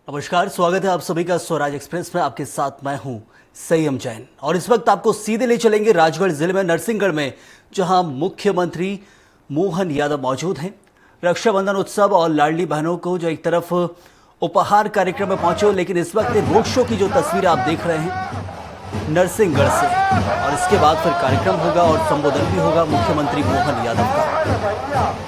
नमस्कार, स्वागत है आप सभी का स्वराज एक्सप्रेस में। आपके साथ मैं हूं संयम जैन और इस वक्त आपको सीधे ले चलेंगे राजगढ़ जिले में नरसिंहगढ़ में, जहां मुख्यमंत्री मोहन यादव मौजूद हैं। रक्षाबंधन उत्सव और लाडली बहनों को जो एक तरफ उपहार कार्यक्रम में पहुंचे, लेकिन इस वक्त रोड शो की जो तस्वीर आप देख रहे हैं नरसिंहगढ़ से, और इसके बाद फिर कार्यक्रम होगा और संबोधन भी होगा मुख्यमंत्री मोहन यादव का।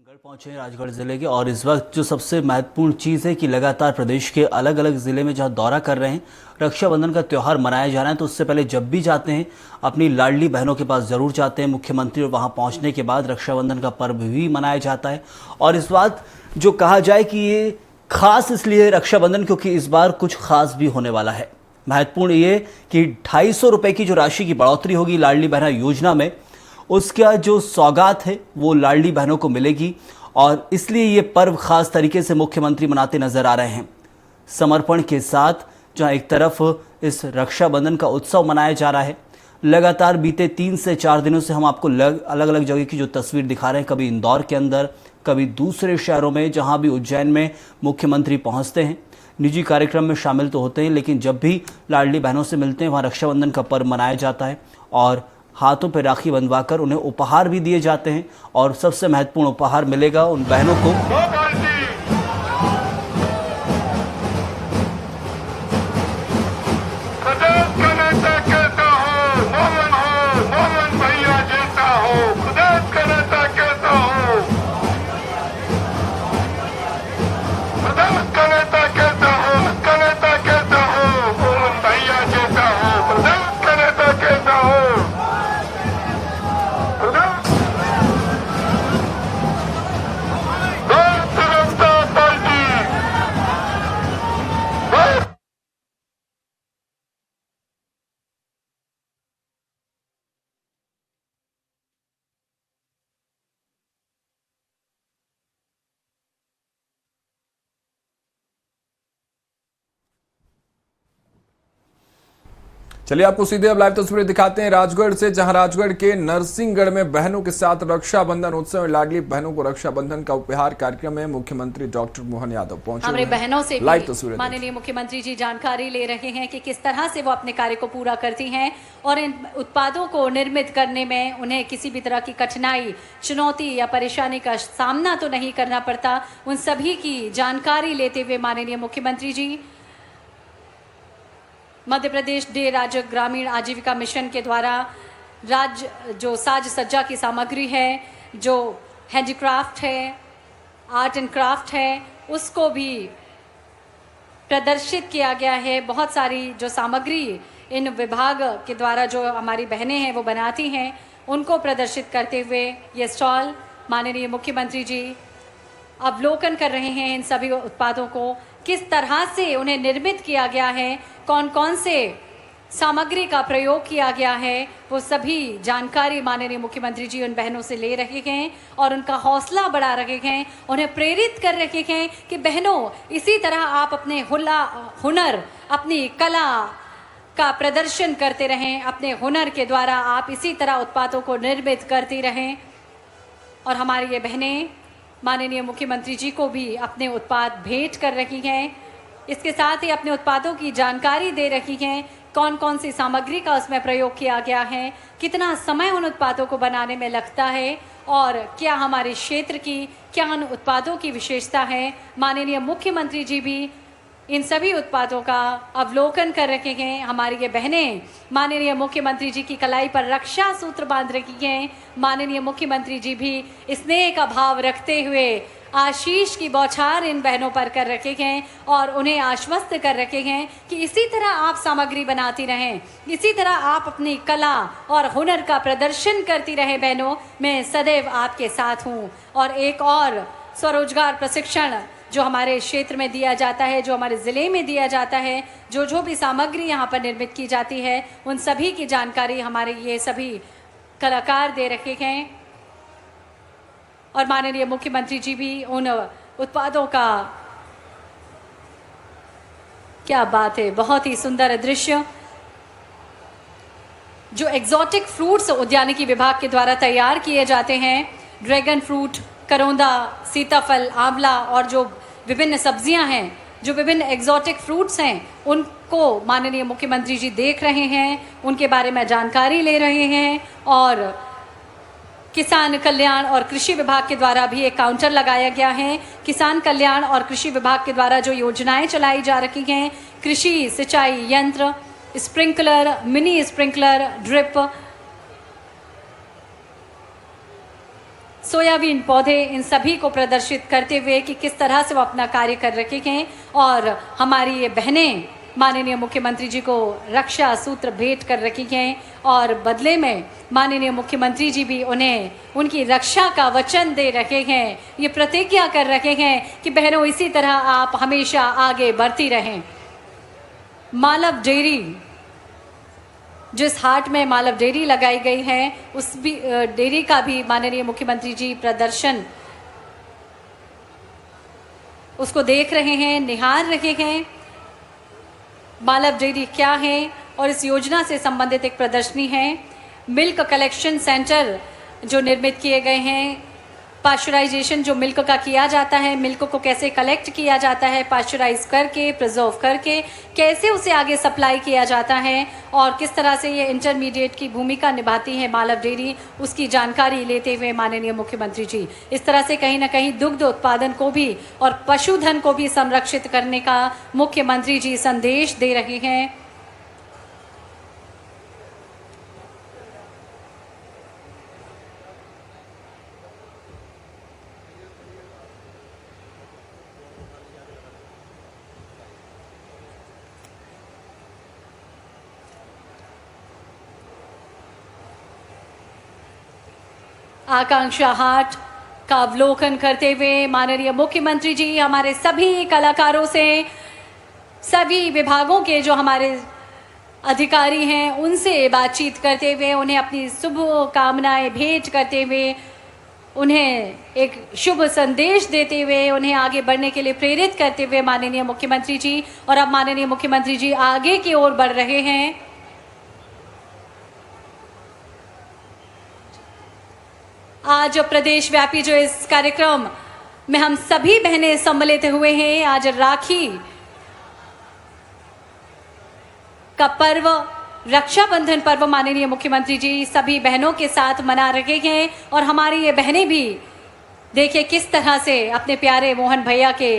गढ़ पहुंचे हैं राजगढ़ जिले के, और इस वक्त जो सबसे महत्वपूर्ण चीज़ है कि लगातार प्रदेश के अलग अलग ज़िले में जहां दौरा कर रहे हैं, रक्षाबंधन का त्यौहार मनाया जा रहा है, तो उससे पहले जब भी जाते हैं अपनी लाडली बहनों के पास ज़रूर जाते हैं मुख्यमंत्री, और वहां पहुंचने के बाद रक्षाबंधन का पर्व भी मनाया जाता है। और इस बात जो कहा जाए कि ये खास इसलिए रक्षाबंधन क्योंकि इस बार कुछ खास भी होने वाला है। महत्वपूर्ण ये कि 250 रुपये की जो राशि की बढ़ोतरी होगी लाडली बहना योजना में, उसका जो सौगात है वो लाडली बहनों को मिलेगी, और इसलिए ये पर्व खास तरीके से मुख्यमंत्री मनाते नजर आ रहे हैं समर्पण के साथ। जहां एक तरफ इस रक्षाबंधन का उत्सव मनाया जा रहा है, लगातार बीते 3 से 4 दिनों से हम आपको अलग अलग जगह की जो तस्वीर दिखा रहे हैं, कभी इंदौर के अंदर, कभी दूसरे शहरों में, जहां भी उज्जैन में मुख्यमंत्री पहुंचते हैं, निजी कार्यक्रम में शामिल तो होते हैं, लेकिन जब भी लाडली बहनों से मिलते हैं वहाँ रक्षाबंधन का पर्व मनाया जाता है, और हाथों पर राखी बंधवाकर उन्हें उपहार भी दिए जाते हैं। और सबसे महत्वपूर्ण उपहार मिलेगा उन बहनों को चलिए आपको सीधे अब लाइव तस्वीरें दिखाते हैं राजगढ़ से, जहां राजगढ़ के नरसिंहगढ़ में बहनों के साथ रक्षाबंधन उत्सव में लाडली बहनों को रक्षाबंधन का उपहार कार्यक्रम में मुख्यमंत्री डॉक्टर मोहन यादव पहुंचे। हमारे बहनों से लाइव तस्वीरें माननीय मुख्यमंत्री जी जानकारी ले रहे हैं कि किस तरह से वो अपने कार्य को पूरा करती हैं और इन उत्पादों को निर्मित करने में उन्हें किसी भी तरह की कठिनाई, चुनौती या परेशानी का सामना तो नहीं करना पड़ता। उन सभी की जानकारी लेते हुए माननीय मुख्यमंत्री जी मध्य प्रदेश डे राज्य ग्रामीण आजीविका मिशन के द्वारा राज्य जो साज सज्जा की सामग्री है, जो हैंडीक्राफ्ट है, आर्ट एंड क्राफ्ट है, उसको भी प्रदर्शित किया गया है। बहुत सारी जो सामग्री इन विभाग के द्वारा जो हमारी बहनें हैं वो बनाती हैं, उनको प्रदर्शित करते हुए ये स्टॉल माननीय मुख्यमंत्री जी अवलोकन कर रहे हैं। इन सभी उत्पादों को किस तरह से उन्हें निर्मित किया गया है, कौन कौन से सामग्री का प्रयोग किया गया है, वो सभी जानकारी माननीय मुख्यमंत्री जी उन बहनों से ले रहे हैं और उनका हौसला बढ़ा रहे हैं, उन्हें प्रेरित कर रहे हैं कि बहनों इसी तरह आप अपने हुनर, अपनी कला का प्रदर्शन करते रहें, अपने हुनर के द्वारा आप इसी तरह उत्पादों को निर्मित करती रहें। और हमारी ये बहनें माननीय मुख्यमंत्री जी को भी अपने उत्पाद भेंट कर रही हैं। इसके साथ ही अपने उत्पादों की जानकारी दे रही हैं, कौन कौन सी सामग्री का उसमें प्रयोग किया गया है, कितना समय उन उत्पादों को बनाने में लगता है और क्या हमारे क्षेत्र की, क्या उन उत्पादों की विशेषता है। माननीय मुख्यमंत्री जी भी इन सभी उत्पादों का अवलोकन कर रहे हैं। हमारी ये बहनें माननीय मुख्यमंत्री जी की कलाई पर रक्षा सूत्र बांध रही हैं। माननीय मुख्यमंत्री जी भी स्नेह का भाव रखते हुए आशीष की बौछार इन बहनों पर कर रखे हैं और उन्हें आश्वस्त कर रखे हैं कि इसी तरह आप सामग्री बनाती रहें, इसी तरह आप अपनी कला और हुनर का प्रदर्शन करती रहें। बहनों, मैं सदैव आपके साथ हूँ। और एक और स्वरोजगार प्रशिक्षण जो हमारे क्षेत्र में दिया जाता है, जो हमारे ज़िले में दिया जाता है, जो भी सामग्री यहाँ पर निर्मित की जाती है, उन सभी की जानकारी हमारे ये सभी कलाकार दे रखे हैं। और माननीय मुख्यमंत्री जी भी उन उत्पादों का, क्या बात है, बहुत ही सुंदर दृश्य जो एग्जॉटिक फ्रूट्स उद्यानिकी विभाग के द्वारा तैयार किए जाते हैं, ड्रैगन फ्रूट, करौंदा, सीताफल, आंवला और जो विभिन्न सब्जियां हैं, जो विभिन्न एग्जॉटिक फ्रूट्स हैं, उनको माननीय मुख्यमंत्री जी देख रहे हैं, उनके बारे में जानकारी ले रहे हैं। और किसान कल्याण और कृषि विभाग के द्वारा भी एक काउंटर लगाया गया है। किसान कल्याण और कृषि विभाग के द्वारा जो योजनाएं चलाई जा रही हैं, कृषि सिंचाई यंत्र, sprinkler, mini sprinkler, drip, soybean पौधे, इन सभी को प्रदर्शित करते हुए कि किस तरह से वो अपना कार्य कर रखे हैं। और हमारी ये बहनें माननीय मुख्यमंत्री जी को रक्षा सूत्र भेंट कर रखी हैं और बदले में माननीय मुख्यमंत्री जी भी उन्हें उनकी रक्षा का वचन दे रखे हैं। ये प्रतिज्ञा कर रखे हैं कि बहनों इसी तरह आप हमेशा आगे बढ़ती रहें। मालव डेयरी, जिस हाट में मालव डेयरी लगाई गई है, उस भी डेयरी का भी माननीय मुख्यमंत्री जी प्रदर्शन उसको देख रहे हैं, निहार रहे हैं। मालव डेयरी क्या है और इस योजना से संबंधित एक प्रदर्शनी है। मिल्क कलेक्शन सेंटर जो निर्मित किए गए हैं, पाश्चराइजेशन जो मिल्क का किया जाता है, मिल्क को कैसे कलेक्ट किया जाता है, पाश्चराइज करके, प्रिजर्व करके कैसे उसे आगे सप्लाई किया जाता है और किस तरह से ये इंटरमीडिएट की भूमिका निभाती है मालव डेयरी, उसकी जानकारी लेते हुए माननीय मुख्यमंत्री जी इस तरह से कहीं ना कहीं दुग्ध उत्पादन को भी और पशुधन को भी संरक्षित करने का मुख्यमंत्री जी संदेश दे रहे हैं। आकांक्षा हाट का अवलोकन करते हुए माननीय मुख्यमंत्री जी हमारे सभी कलाकारों से, सभी विभागों के जो हमारे अधिकारी हैं, उनसे बातचीत करते हुए, उन्हें अपनी शुभ कामनाएं भेंट करते हुए, उन्हें एक शुभ संदेश देते हुए, उन्हें आगे बढ़ने के लिए प्रेरित करते हुए माननीय मुख्यमंत्री जी, और अब माननीय मुख्यमंत्री जी आगे की ओर बढ़ रहे हैं। आज प्रदेश व्यापी जो इस कार्यक्रम में हम सभी बहनें सम्मिलित हुए हैं, आज राखी का पर्व, रक्षाबंधन पर्व माननीय मुख्यमंत्री जी सभी बहनों के साथ मना रहे हैं। और हमारी ये बहनें भी देखिए किस तरह से अपने प्यारे मोहन भैया के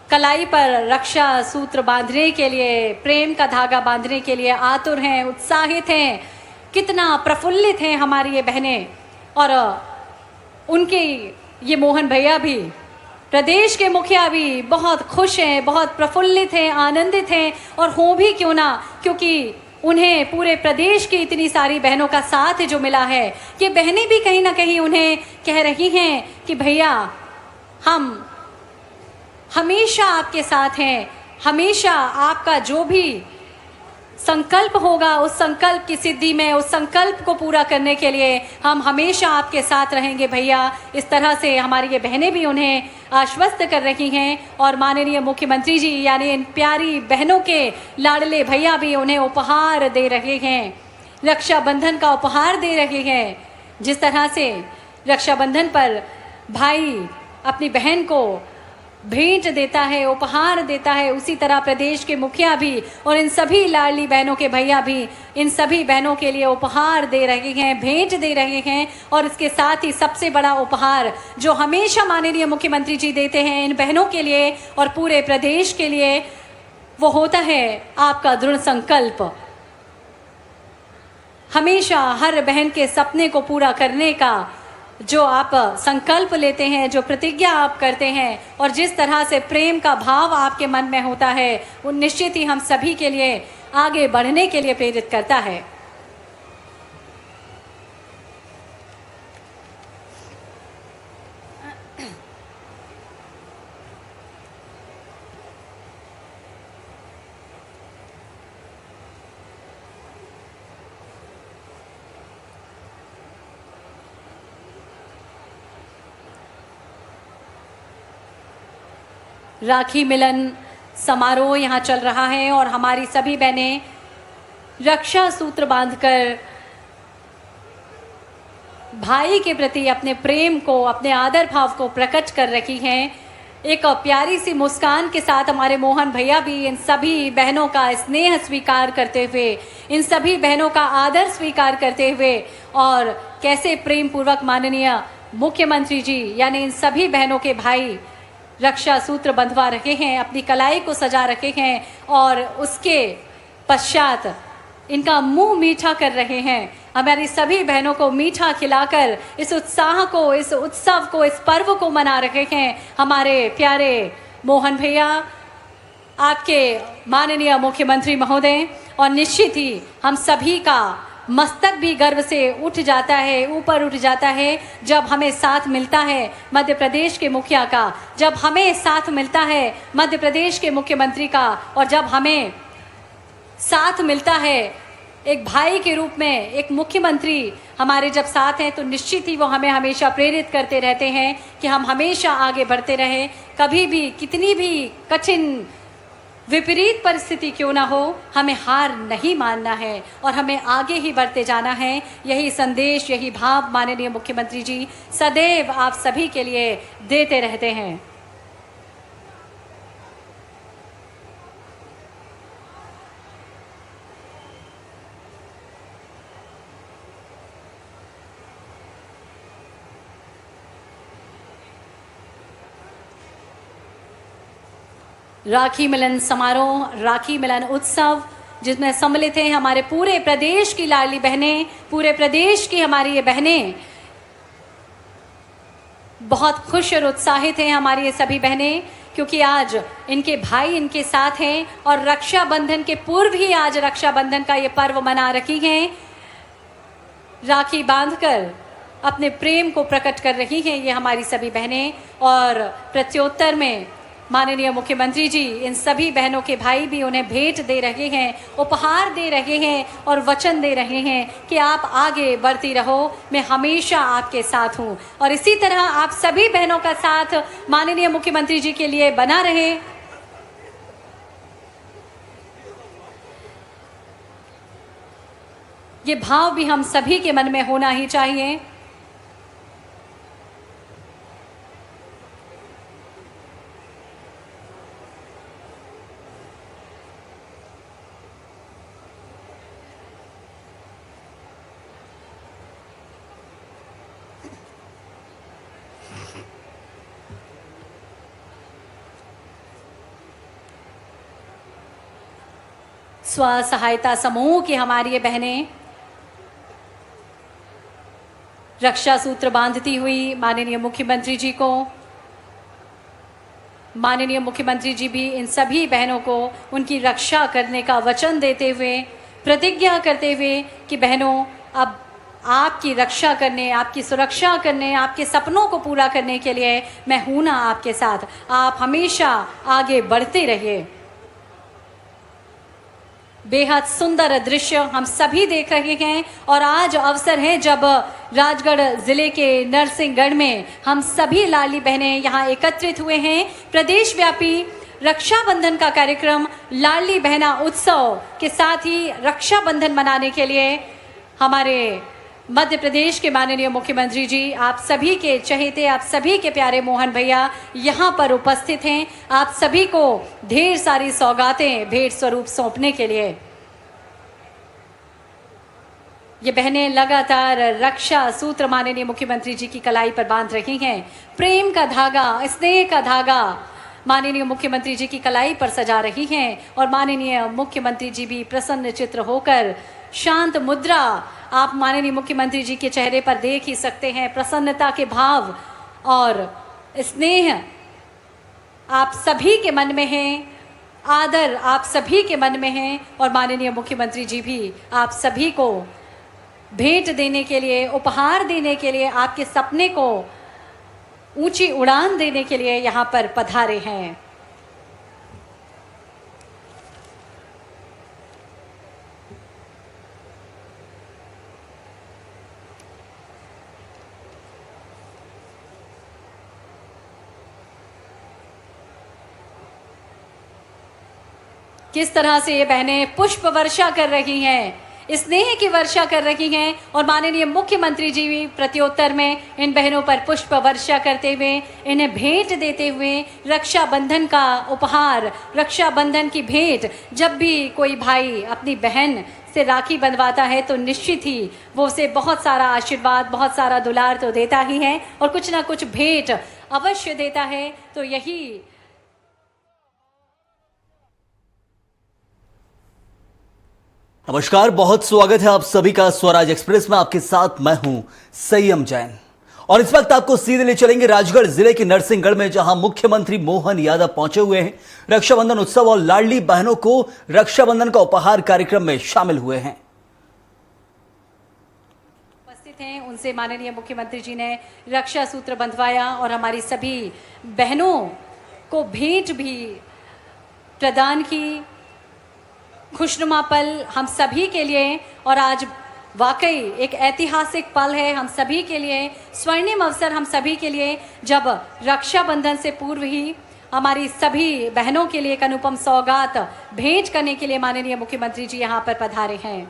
कलाई पर रक्षा सूत्र बांधने के लिए, प्रेम का धागा बांधने के लिए आतुर हैं, उत्साहित हैं, कितना प्रफुल्लित हैं हमारी ये बहनें। और उनके ये मोहन भैया भी, प्रदेश के मुखिया भी बहुत खुश हैं, बहुत प्रफुल्लित हैं, आनंदित हैं। और हो भी क्यों ना, क्योंकि उन्हें पूरे प्रदेश की इतनी सारी बहनों का साथ जो मिला है, ये बहनें भी कहीं ना कहीं उन्हें कह रही हैं कि भैया हम हमेशा आपके साथ हैं, हमेशा आपका जो भी संकल्प होगा उस संकल्प की सिद्धि में, उस संकल्प को पूरा करने के लिए हम हमेशा आपके साथ रहेंगे भैया। इस तरह से हमारी ये बहनें भी उन्हें आश्वस्त कर रही हैं। और माननीय मुख्यमंत्री जी यानी इन प्यारी बहनों के लाडले भैया भी उन्हें उपहार दे रहे हैं, रक्षाबंधन का उपहार दे रहे हैं। जिस तरह से रक्षाबंधन पर भाई अपनी बहन को भेंट देता है, उपहार देता है, उसी तरह प्रदेश के मुखिया भी और इन सभी लाडली बहनों के भैया भी इन सभी बहनों के लिए उपहार दे रहे हैं, भेंट दे रहे हैं। और इसके साथ ही सबसे बड़ा उपहार जो हमेशा माननीय मुख्यमंत्री जी देते हैं इन बहनों के लिए और पूरे प्रदेश के लिए, वो होता है आपका दृढ़ संकल्प। हमेशा हर बहन के सपने को पूरा करने का जो आप संकल्प लेते हैं, जो प्रतिज्ञा आप करते हैं और जिस तरह से प्रेम का भाव आपके मन में होता है, वो निश्चित ही हम सभी के लिए आगे बढ़ने के लिए प्रेरित करता है। राखी मिलन समारोह यहाँ चल रहा है और हमारी सभी बहनें रक्षा सूत्र बांधकर भाई के प्रति अपने प्रेम को, अपने आदर भाव को प्रकट कर रही हैं। एक प्यारी सी मुस्कान के साथ हमारे मोहन भैया भी इन सभी बहनों का स्नेह स्वीकार करते हुए, इन सभी बहनों का आदर स्वीकार करते हुए और कैसे प्रेम पूर्वक माननीय मुख्यमंत्री जी यानी इन सभी बहनों के भाई रक्षा सूत्र बंधवा रखे हैं, अपनी कलाई को सजा रखे हैं और उसके पश्चात इनका मुंह मीठा कर रहे हैं। हमारी सभी बहनों को मीठा खिलाकर इस उत्साह को, इस उत्सव को, इस पर्व को मना रहे हैं हमारे प्यारे मोहन भैया, आपके माननीय मुख्यमंत्री महोदय। और निश्चित ही हम सभी का मस्तक भी गर्व से उठ जाता है, ऊपर उठ जाता है जब हमें साथ मिलता है मध्य प्रदेश के मुखिया का, जब हमें साथ मिलता है मध्य प्रदेश के मुख्यमंत्री का और जब हमें साथ मिलता है एक भाई के रूप में एक मुख्यमंत्री हमारे जब साथ हैं, तो निश्चित ही वो हमें हमेशा प्रेरित करते रहते हैं कि हम हमेशा आगे बढ़ते रहें। कभी भी कितनी भी कठिन विपरीत परिस्थिति क्यों ना हो, हमें हार नहीं मानना है और हमें आगे ही बढ़ते जाना है। यही संदेश, यही भाव माननीय मुख्यमंत्री जी सदैव आप सभी के लिए देते रहते हैं। राखी मिलन समारोह, राखी मिलन उत्सव जिसमें सम्मिलित हैं हमारे पूरे प्रदेश की लाडली बहनें, पूरे प्रदेश की हमारी ये बहनें। बहुत खुश और उत्साहित हैं हमारी ये सभी बहनें क्योंकि आज इनके भाई इनके साथ हैं और रक्षाबंधन के पूर्व ही आज रक्षाबंधन का ये पर्व मना रही हैं। राखी बांधकर अपने प्रेम को प्रकट कर रही हैं ये हमारी सभी बहनें। और प्रत्युत्तर में माननीय मुख्यमंत्री जी इन सभी बहनों के भाई भी उन्हें भेंट दे रहे हैं, उपहार दे रहे हैं और वचन दे रहे हैं कि आप आगे बढ़ती रहो, मैं हमेशा आपके साथ हूं। और इसी तरह आप सभी बहनों का साथ माननीय मुख्यमंत्री जी के लिए बना रहे। ये भाव भी हम सभी के मन में होना ही चाहिए स्व सहायता समूह की हमारी ये बहनें रक्षा सूत्र बांधती हुई माननीय मुख्यमंत्री जी को, माननीय मुख्यमंत्री जी भी इन सभी बहनों को उनकी रक्षा करने का वचन देते हुए, प्रतिज्ञा करते हुए कि बहनों अब आपकी रक्षा करने, आपकी सुरक्षा करने, आपके सपनों को पूरा करने के लिए मैं हूं ना आपके साथ। आप हमेशा आगे बढ़ते रहिए। बेहद सुंदर दृश्य हम सभी देख रहे हैं और आज अवसर है जब राजगढ़ जिले के नरसिंहगढ़ में हम सभी लाडली बहनें यहाँ एकत्रित हुए हैं। प्रदेश व्यापी रक्षाबंधन का कार्यक्रम लाडली बहना उत्सव के साथ ही रक्षाबंधन मनाने के लिए हमारे मध्य प्रदेश के माननीय मुख्यमंत्री जी, आप सभी के चहेते, आप सभी के प्यारे मोहन भैया यहाँ पर उपस्थित हैं। आप सभी को ढेर सारी सौगातें भेंट स्वरूप सौंपने के लिए ये बहनें लगातार रक्षा सूत्र माननीय मुख्यमंत्री जी की कलाई पर बांध रही हैं। प्रेम का धागा, स्नेह का धागा माननीय मुख्यमंत्री जी की कलाई पर सजा रही हैं और माननीय मुख्यमंत्री जी भी प्रसन्न चित्र होकर शांत मुद्रा आप माननीय मुख्यमंत्री जी के चेहरे पर देख ही सकते हैं। प्रसन्नता के भाव और स्नेह आप सभी के मन में है, आदर आप सभी के मन में है और माननीय मुख्यमंत्री जी भी आप सभी को भेंट देने के लिए, उपहार देने के लिए, आपके सपने को ऊंची उड़ान देने के लिए यहाँ पर पधारे हैं। किस तरह से ये बहनें पुष्प वर्षा कर रही हैं, स्नेह की वर्षा कर रही हैं और माननीय मुख्यमंत्री जी भी प्रत्युत्तर में इन बहनों पर पुष्प वर्षा करते हुए, इन्हें भेंट देते हुए रक्षाबंधन का उपहार, रक्षाबंधन की भेंट। जब भी कोई भाई अपनी बहन से राखी बंधवाता है तो निश्चित ही वो उसे बहुत सारा आशीर्वाद, बहुत सारा दुलार तो देता ही है और कुछ ना कुछ भेंट अवश्य देता है। तो यही नमस्कार, बहुत स्वागत है आप सभी का स्वराज एक्सप्रेस में। आपके साथ मैं हूं संयम जैन और इस वक्त आपको सीधे ले चलेंगे राजगढ़ जिले के नरसिंहगढ़ में, जहां मुख्यमंत्री मोहन यादव पहुंचे हुए हैं। रक्षाबंधन उत्सव और लाडली बहनों को रक्षाबंधन का उपहार कार्यक्रम में शामिल हुए हैं। उपस्थित हैं, उनसे माननीय मुख्यमंत्री जी ने रक्षा सूत्र बंधवाया और हमारी सभी बहनों को भेंट भी प्रदान की। खुशनुमा पल हम सभी के लिए और आज वाकई एक ऐतिहासिक पल है हम सभी के लिए, स्वर्णिम अवसर हम सभी के लिए, जब रक्षाबंधन से पूर्व ही हमारी सभी बहनों के लिए एक अनुपम सौगात भेंट करने के लिए माननीय मुख्यमंत्री जी यहाँ पर पधारे हैं।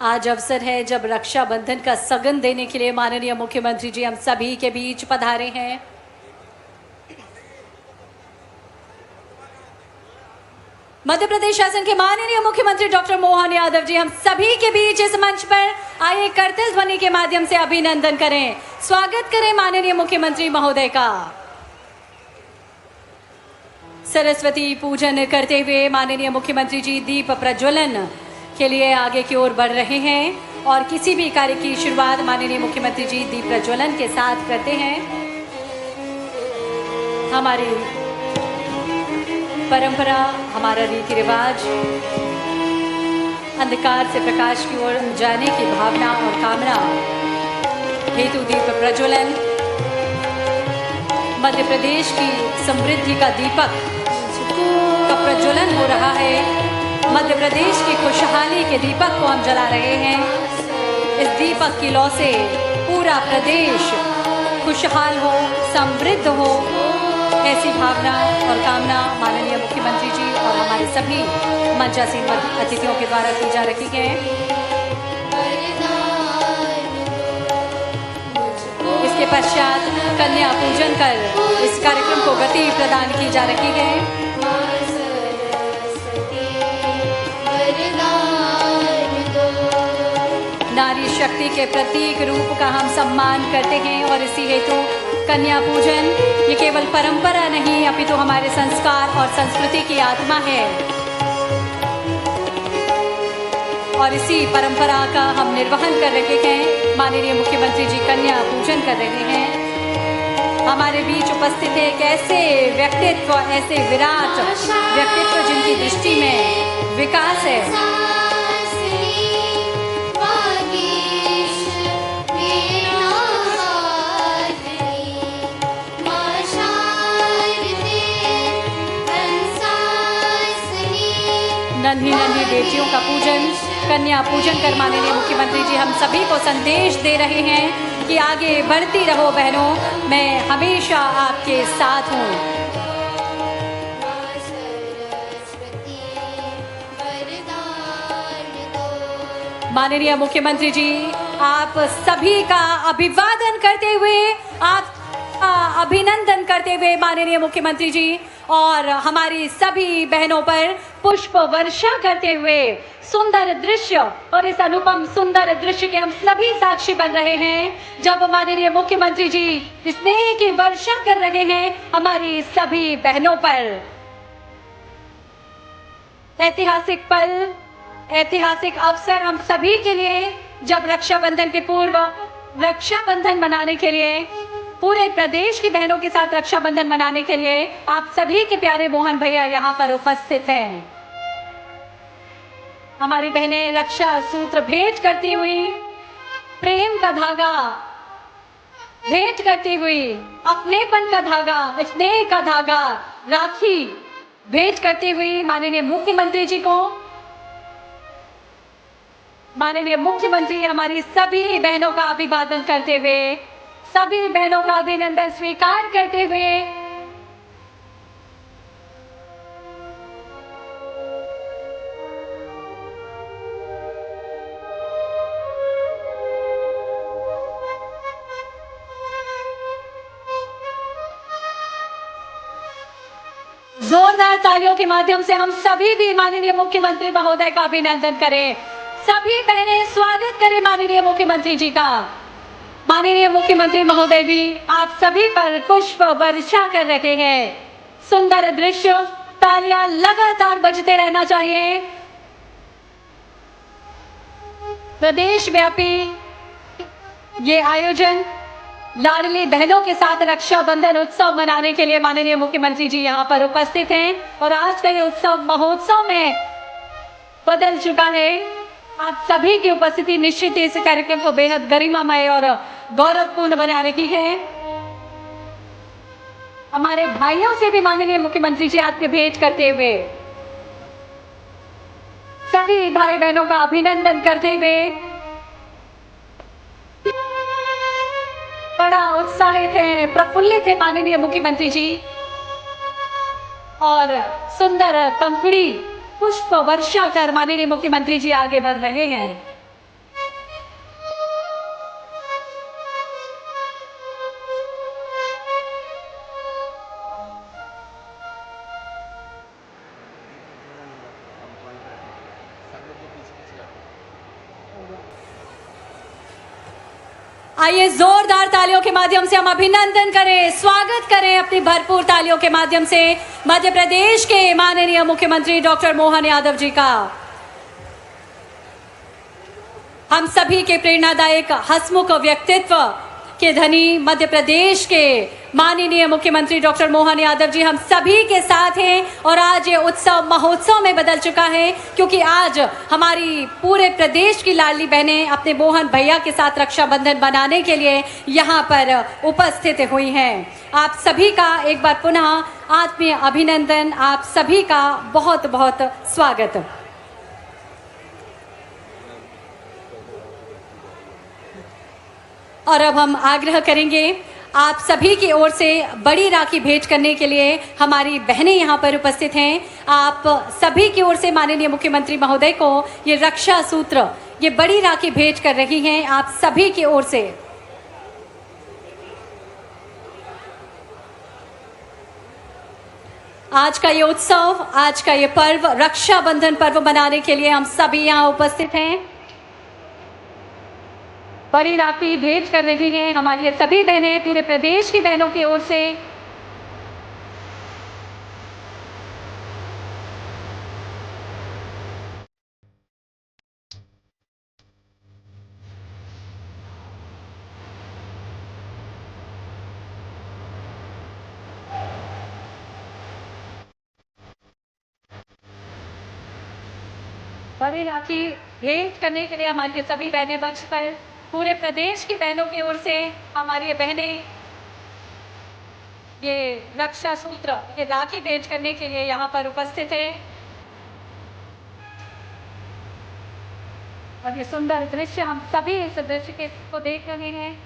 आज अवसर है जब रक्षाबंधन का सगन देने के लिए माननीय मुख्यमंत्री जी हम सभी के बीच पधारे हैं। मध्य प्रदेश शासन के माननीय मुख्यमंत्री डॉक्टर मोहन यादव जी हम सभी के बीच इस मंच पर आइए करतल ध्वनि के माध्यम से अभिनंदन करें, स्वागत करें माननीय मुख्यमंत्री महोदय का। सरस्वती पूजन करते हुए माननीय मुख्यमंत्री जी दीप प्रज्वलन के लिए आगे की ओर बढ़ रहे हैं और किसी भी कार्य की शुरुआत माननीय मुख्यमंत्री जी दीप प्रज्वलन के साथ करते हैं। हमारी परंपरा, हमारा रीति रिवाज अंधकार से प्रकाश की ओर जाने की भावना और कामना हेतु दीप प्रज्वलन मध्य प्रदेश की समृद्धि का दीपक का प्रज्वलन हो रहा है। मध्य प्रदेश की खुशहाली के दीपक को हम जला रहे हैं। इस दीपक की लौ से पूरा प्रदेश खुशहाल हो, समृद्ध हो, ऐसी भावना और कामना माननीय मुख्यमंत्री जी और हमारे सभी मंचासीन अतिथियों के द्वारा की जा रही है। इसके पश्चात कन्या पूजन कर इस कार्यक्रम को गति प्रदान की जा रही है। नारी शक्ति के प्रतीक रूप का हम सम्मान करते हैं और इसी हेतु कन्या पूजन ये केवल परंपरा नहीं अपितु हमारे संस्कार और संस्कृति की आत्मा है और इसी परंपरा का हम निर्वहन कर रहे हैं। माननीय मुख्यमंत्री जी कन्या पूजन कर रहे हैं। हमारे बीच उपस्थित है एक ऐसे व्यक्तित्व, ऐसे विराट व्यक्तित्व जिनकी दृष्टि में विकास है। नन्ही नन्ही बेटियों का पूजन, कन्या पूजन कर माननीय मुख्यमंत्री जी हम सभी को संदेश दे रहे हैं कि आगे बढ़ती रहो बहनों, मैं हमेशा आपके साथ हूँ। माननीय मुख्यमंत्री जी आप सभी का अभिवादन करते हुए, आप अभिनंदन करते हुए माननीय मुख्यमंत्री जी और हमारी सभी बहनों पर पुष्प वर्षा करते हुए सुंदर दृश्य और इस अनुपम सुंदर दृश्य के हम सभी साक्षी बन रहे हैं जब माननीय मुख्यमंत्री जी स्नेह की वर्षा कर रहे हैं हमारी सभी बहनों पर। ऐतिहासिक पल, ऐतिहासिक अवसर हम सभी के लिए जब रक्षाबंधन के पूर्व रक्षाबंधन मनाने के लिए पूरे प्रदेश की बहनों के साथ रक्षाबंधन मनाने के लिए आप सभी के प्यारे मोहन भैया यहाँ पर उपस्थित हैं। हमारी बहनें रक्षा सूत्र भेंट करती हुई, प्रेम का धागा भेंट करती हुई, अपनेपन का धागा, स्नेह का धागा, राखी भेंट करती हुई माननीय मुख्यमंत्री जी को, माननीय मुख्यमंत्री हमारी सभी बहनों का अभिवादन करते हुए, सभी बहनों का अभिनंदन स्वीकार करते हुए जोरदार तालियों के माध्यम से हम सभी भी माननीय मुख्यमंत्री महोदय का अभिनंदन करें। सभी बहनें स्वागत करें माननीय मुख्यमंत्री जी का। माननीय मुख्यमंत्री महोदय भी आप सभी पर पुष्प वर्षा कर रहे हैं। सुंदर दृश्य, तालियां लगातार बजते रहना चाहिए। प्रदेश व्यापी ये आयोजन लाडली बहनों के साथ रक्षाबंधन उत्सव मनाने के लिए माननीय मुख्यमंत्री जी यहाँ पर उपस्थित हैं और आज का ये उत्सव महोत्सव में बदल चुका है। आप सभी की उपस्थिति निश्चित इस कार्यक्रम को बेहद गरिमामय और गौरवपूर्ण बना रही है। हमारे भाइयों से भी माननीय मुख्यमंत्री जी आपके भेंट करते हुए सभी भाई बहनों का अभिनंदन करते हुए बड़ा उत्साहित है, प्रफुल्लित है माननीय मुख्यमंत्री जी और सुंदर पंखुड़ी पुष्प वर्षा कर माननीय मुख्यमंत्री जी आगे बढ़ रहे हैं। आइए जोरदार तालियों के माध्यम से हम अभिनंदन करें, स्वागत करें अपनी भरपूर तालियों के माध्यम से मध्य प्रदेश के माननीय मुख्यमंत्री डॉक्टर मोहन यादव जी का। हम सभी के प्रेरणादायक हंसमुख व्यक्तित्व के धनी मध्य प्रदेश के माननीय मुख्यमंत्री डॉक्टर मोहन यादव जी हम सभी के साथ हैं और आज ये उत्सव महोत्सव में बदल चुका है क्योंकि आज हमारी पूरे प्रदेश की लाडली बहनें अपने मोहन भैया के साथ रक्षाबंधन मनाने के लिए यहाँ पर उपस्थित हुई हैं। आप सभी का एक बार पुनः आत्मीय अभिनंदन, आप सभी का बहुत बहुत स्वागत। और अब हम आग्रह करेंगे आप सभी की ओर से बड़ी राखी भेंट करने के लिए हमारी बहनें यहाँ पर उपस्थित हैं। आप सभी की ओर से माननीय मुख्यमंत्री महोदय को ये रक्षा सूत्र, ये बड़ी राखी भेंट कर रही हैं आप सभी की ओर से। आज का ये उत्सव, आज का ये पर्व, रक्षाबंधन पर्व मनाने के लिए हम सभी यहाँ उपस्थित हैं। बड़ी राखी भेंट कर रही हैं हमारी सभी बहनें पूरे प्रदेश की बहनों की ओर से। बड़ी राखी भेंट करने के लिए हमारी सभी बहनें मंच पर पूरे प्रदेश की बहनों की ओर से हमारी बहनें ये रक्षा सूत्र, ये राखी भेंट करने के लिए यहाँ पर उपस्थित है। और ये सुंदर दृश्य हम सभी इस दृश्य को देख रहे हैं।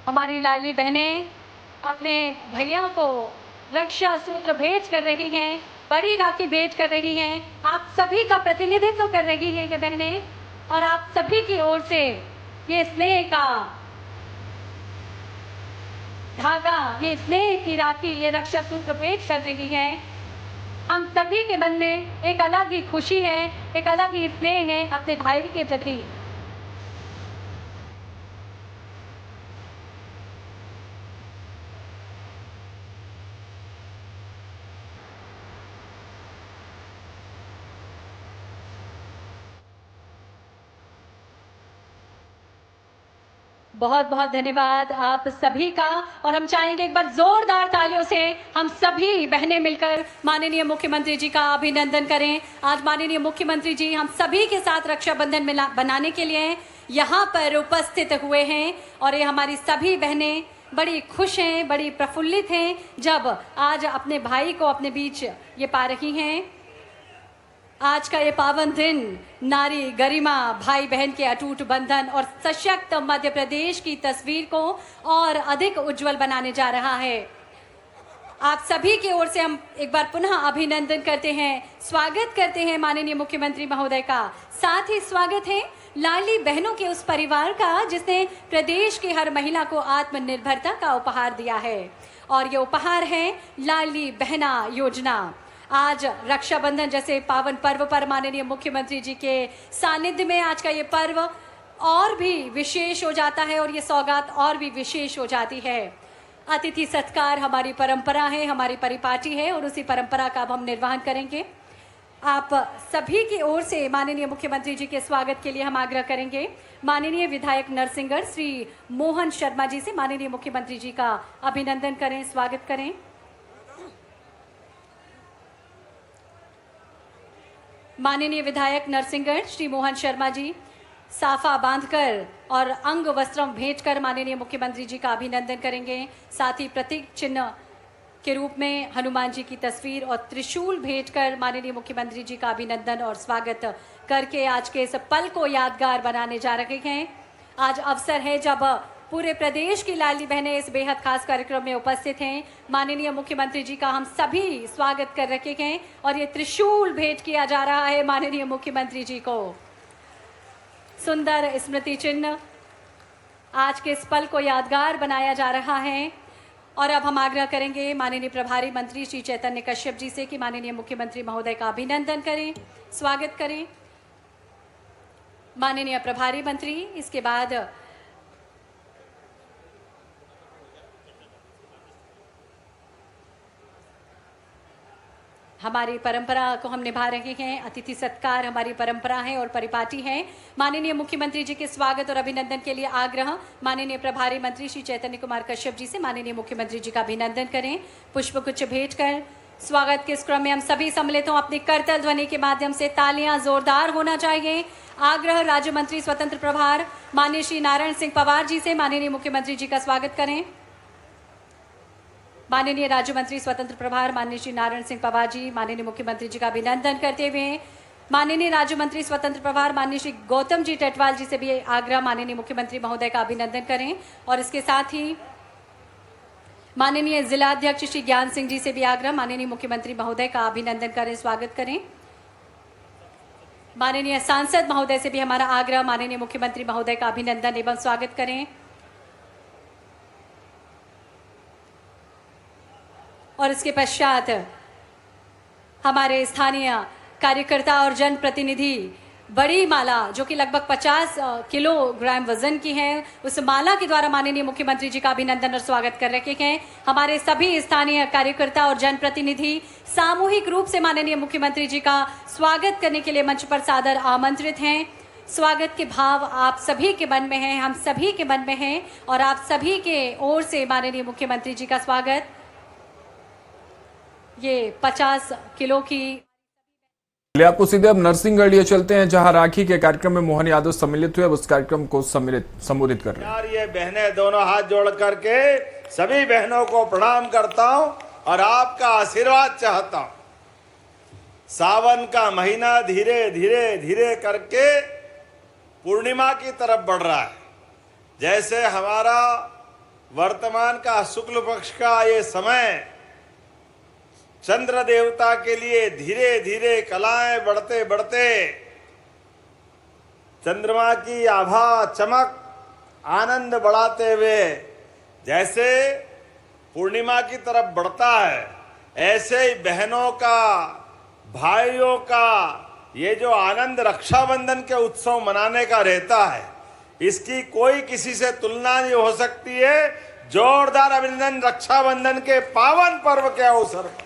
हमारी लाडली बहनें अपने भैया को रक्षा सूत्र भेंट कर रही हैं, बड़ी राखी भेंट कर रही हैं। आप सभी का प्रतिनिधित्व कर रही हैं ये बहनें, और आप सभी की ओर से ये स्नेह का धागा, ये स्नेह की राखी, ये रक्षा सूत्र भेंट कर रही हैं। हम सभी के मन में एक अलग ही खुशी है, एक अलग ही स्नेह है अपने भाई के प्रति। बहुत बहुत धन्यवाद आप सभी का। और हम चाहेंगे एक बार जोरदार तालियों से हम सभी बहनें मिलकर माननीय मुख्यमंत्री जी का अभिनंदन करें। आज माननीय मुख्यमंत्री जी हम सभी के साथ रक्षाबंधन बनाने के लिए यहाँ पर उपस्थित हुए हैं, और ये हमारी सभी बहनें बड़ी खुश हैं, बड़ी प्रफुल्लित हैं जब आज अपने भाई को अपने बीच ये पा रही हैं। आज का ये पावन दिन नारी गरिमा, भाई बहन के अटूट बंधन और सशक्त मध्य प्रदेश की तस्वीर को और अधिक उज्जवल बनाने जा रहा है। आप सभी की ओर से हम एक बार पुनः अभिनंदन करते हैं, स्वागत करते हैं माननीय मुख्यमंत्री महोदय का। साथ ही स्वागत है लाडली बहनों के उस परिवार का जिसने प्रदेश की हर महिला को आत्मनिर्भरता का उपहार दिया है, और ये उपहार है लाडली बहना योजना। आज रक्षाबंधन जैसे पावन पर्व पर माननीय मुख्यमंत्री जी के सानिध्य में आज का ये पर्व और भी विशेष हो जाता है, और ये सौगात और भी विशेष हो जाती है। अतिथि सत्कार हमारी परंपरा है, हमारी परिपाटी है, और उसी परंपरा का अब हम निर्वहन करेंगे। आप सभी की ओर से माननीय मुख्यमंत्री जी के स्वागत के लिए हम आग्रह करेंगे माननीय विधायक नरसिंहगढ़ श्री मोहन शर्मा जी से। माननीय मुख्यमंत्री जी का अभिनंदन करें, स्वागत करें। माननीय विधायक नरसिंहगढ़ श्री मोहन शर्मा जी साफा बांधकर और अंग वस्त्रम भेंट कर माननीय मुख्यमंत्री जी का अभिनंदन करेंगे। साथ ही प्रतीक चिन्ह के रूप में हनुमान जी की तस्वीर और त्रिशूल भेंट कर माननीय मुख्यमंत्री जी का अभिनंदन और स्वागत करके आज के इस पल को यादगार बनाने जा रहे हैं। आज अवसर है जब पूरे प्रदेश की लाडली बहनें इस बेहद खास कार्यक्रम में उपस्थित हैं। माननीय मुख्यमंत्री जी का हम सभी स्वागत कर रखे हैं, और ये त्रिशूल भेंट किया जा रहा है माननीय मुख्यमंत्री जी को। सुंदर स्मृति चिन्ह आज के इस पल को यादगार बनाया जा रहा है। और अब हम आग्रह करेंगे माननीय प्रभारी मंत्री श्री चैतन्य कश्यप जी से कि माननीय मुख्यमंत्री महोदय का अभिनंदन करें, स्वागत करें। माननीय प्रभारी मंत्री इसके बाद हमारी परंपरा को हम निभा रहे हैं। अतिथि सत्कार हमारी परंपरा है और परिपाटी है। माननीय मुख्यमंत्री जी के स्वागत और अभिनंदन के लिए आग्रह माननीय प्रभारी मंत्री श्री चैतन्य कुमार कश्यप जी से माननीय मुख्यमंत्री जी का अभिनंदन करें। पुष्पगुच्छ भेंट कर स्वागत के इस क्रम में हम सभी सम्मिलित हों। अपनी करतल ध्वनि के माध्यम से तालियां जोरदार होना चाहिए। आग्रह राज्य मंत्री स्वतंत्र प्रभार माननीय श्री नारायण सिंह पवार जी से माननीय मुख्यमंत्री जी का स्वागत करें। माननीय राज्य मंत्री स्वतंत्र प्रभार माननीय श्री नारायण सिंह पवार जी माननीय मुख्यमंत्री जी का अभिनंदन करते हुए माननीय राज्य मंत्री स्वतंत्र प्रभार माननीय श्री गौतम जी टेटवाल जी से भी आग्रह माननीय मुख्यमंत्री महोदय का अभिनंदन करें। और इसके साथ ही माननीय जिला अध्यक्ष श्री ज्ञान सिंह जी से भी आग्रह माननीय मुख्यमंत्री महोदय का अभिनंदन करें, स्वागत करें। माननीय सांसद महोदय से भी हमारा आग्रह माननीय मुख्यमंत्री महोदय का अभिनंदन एवं स्वागत करें। और इसके पश्चात हमारे स्थानीय कार्यकर्ता और जनप्रतिनिधि बड़ी माला जो कि लगभग 50 किलोग्राम वजन की है, उस माला के द्वारा माननीय मुख्यमंत्री जी का अभिनंदन और स्वागत कर रखे हैं। हमारे सभी स्थानीय कार्यकर्ता और जनप्रतिनिधि सामूहिक रूप से माननीय मुख्यमंत्री जी का स्वागत करने के लिए मंच पर सादर आमंत्रित हैं। स्वागत के भाव आप सभी के मन में हैं, हम सभी के मन में हैं और आप सभी के ओर से माननीय मुख्यमंत्री जी का स्वागत। ये 50 किलो की चलिए आपको सीधे अब नरसिंहगढ़ लिए चलते हैं, जहां राखी के कार्यक्रम में मोहन यादव सम्मिलित हुए। उस कार्यक्रम को संबोधित कर रहे हैं। यार ये बहनें दोनों हाथ जोड़ करके सभी बहनों को प्रणाम करता हूं और आपका आशीर्वाद चाहता हूं। सावन का महीना धीरे धीरे धीरे करके पूर्णिमा की तरफ बढ़ रहा है। जैसे हमारा वर्तमान का शुक्ल पक्ष का ये समय चंद्र देवता के लिए धीरे धीरे कलाएं बढ़ते बढ़ते चंद्रमा की आभा चमक आनंद बढ़ाते हुए जैसे पूर्णिमा की तरफ बढ़ता है, ऐसे ही बहनों का भाइयों का ये जो आनंद रक्षाबंधन के उत्सव मनाने का रहता है, इसकी कोई किसी से तुलना नहीं हो सकती है। जोरदार अभिनंदन रक्षाबंधन के पावन पर्व के अवसर पर।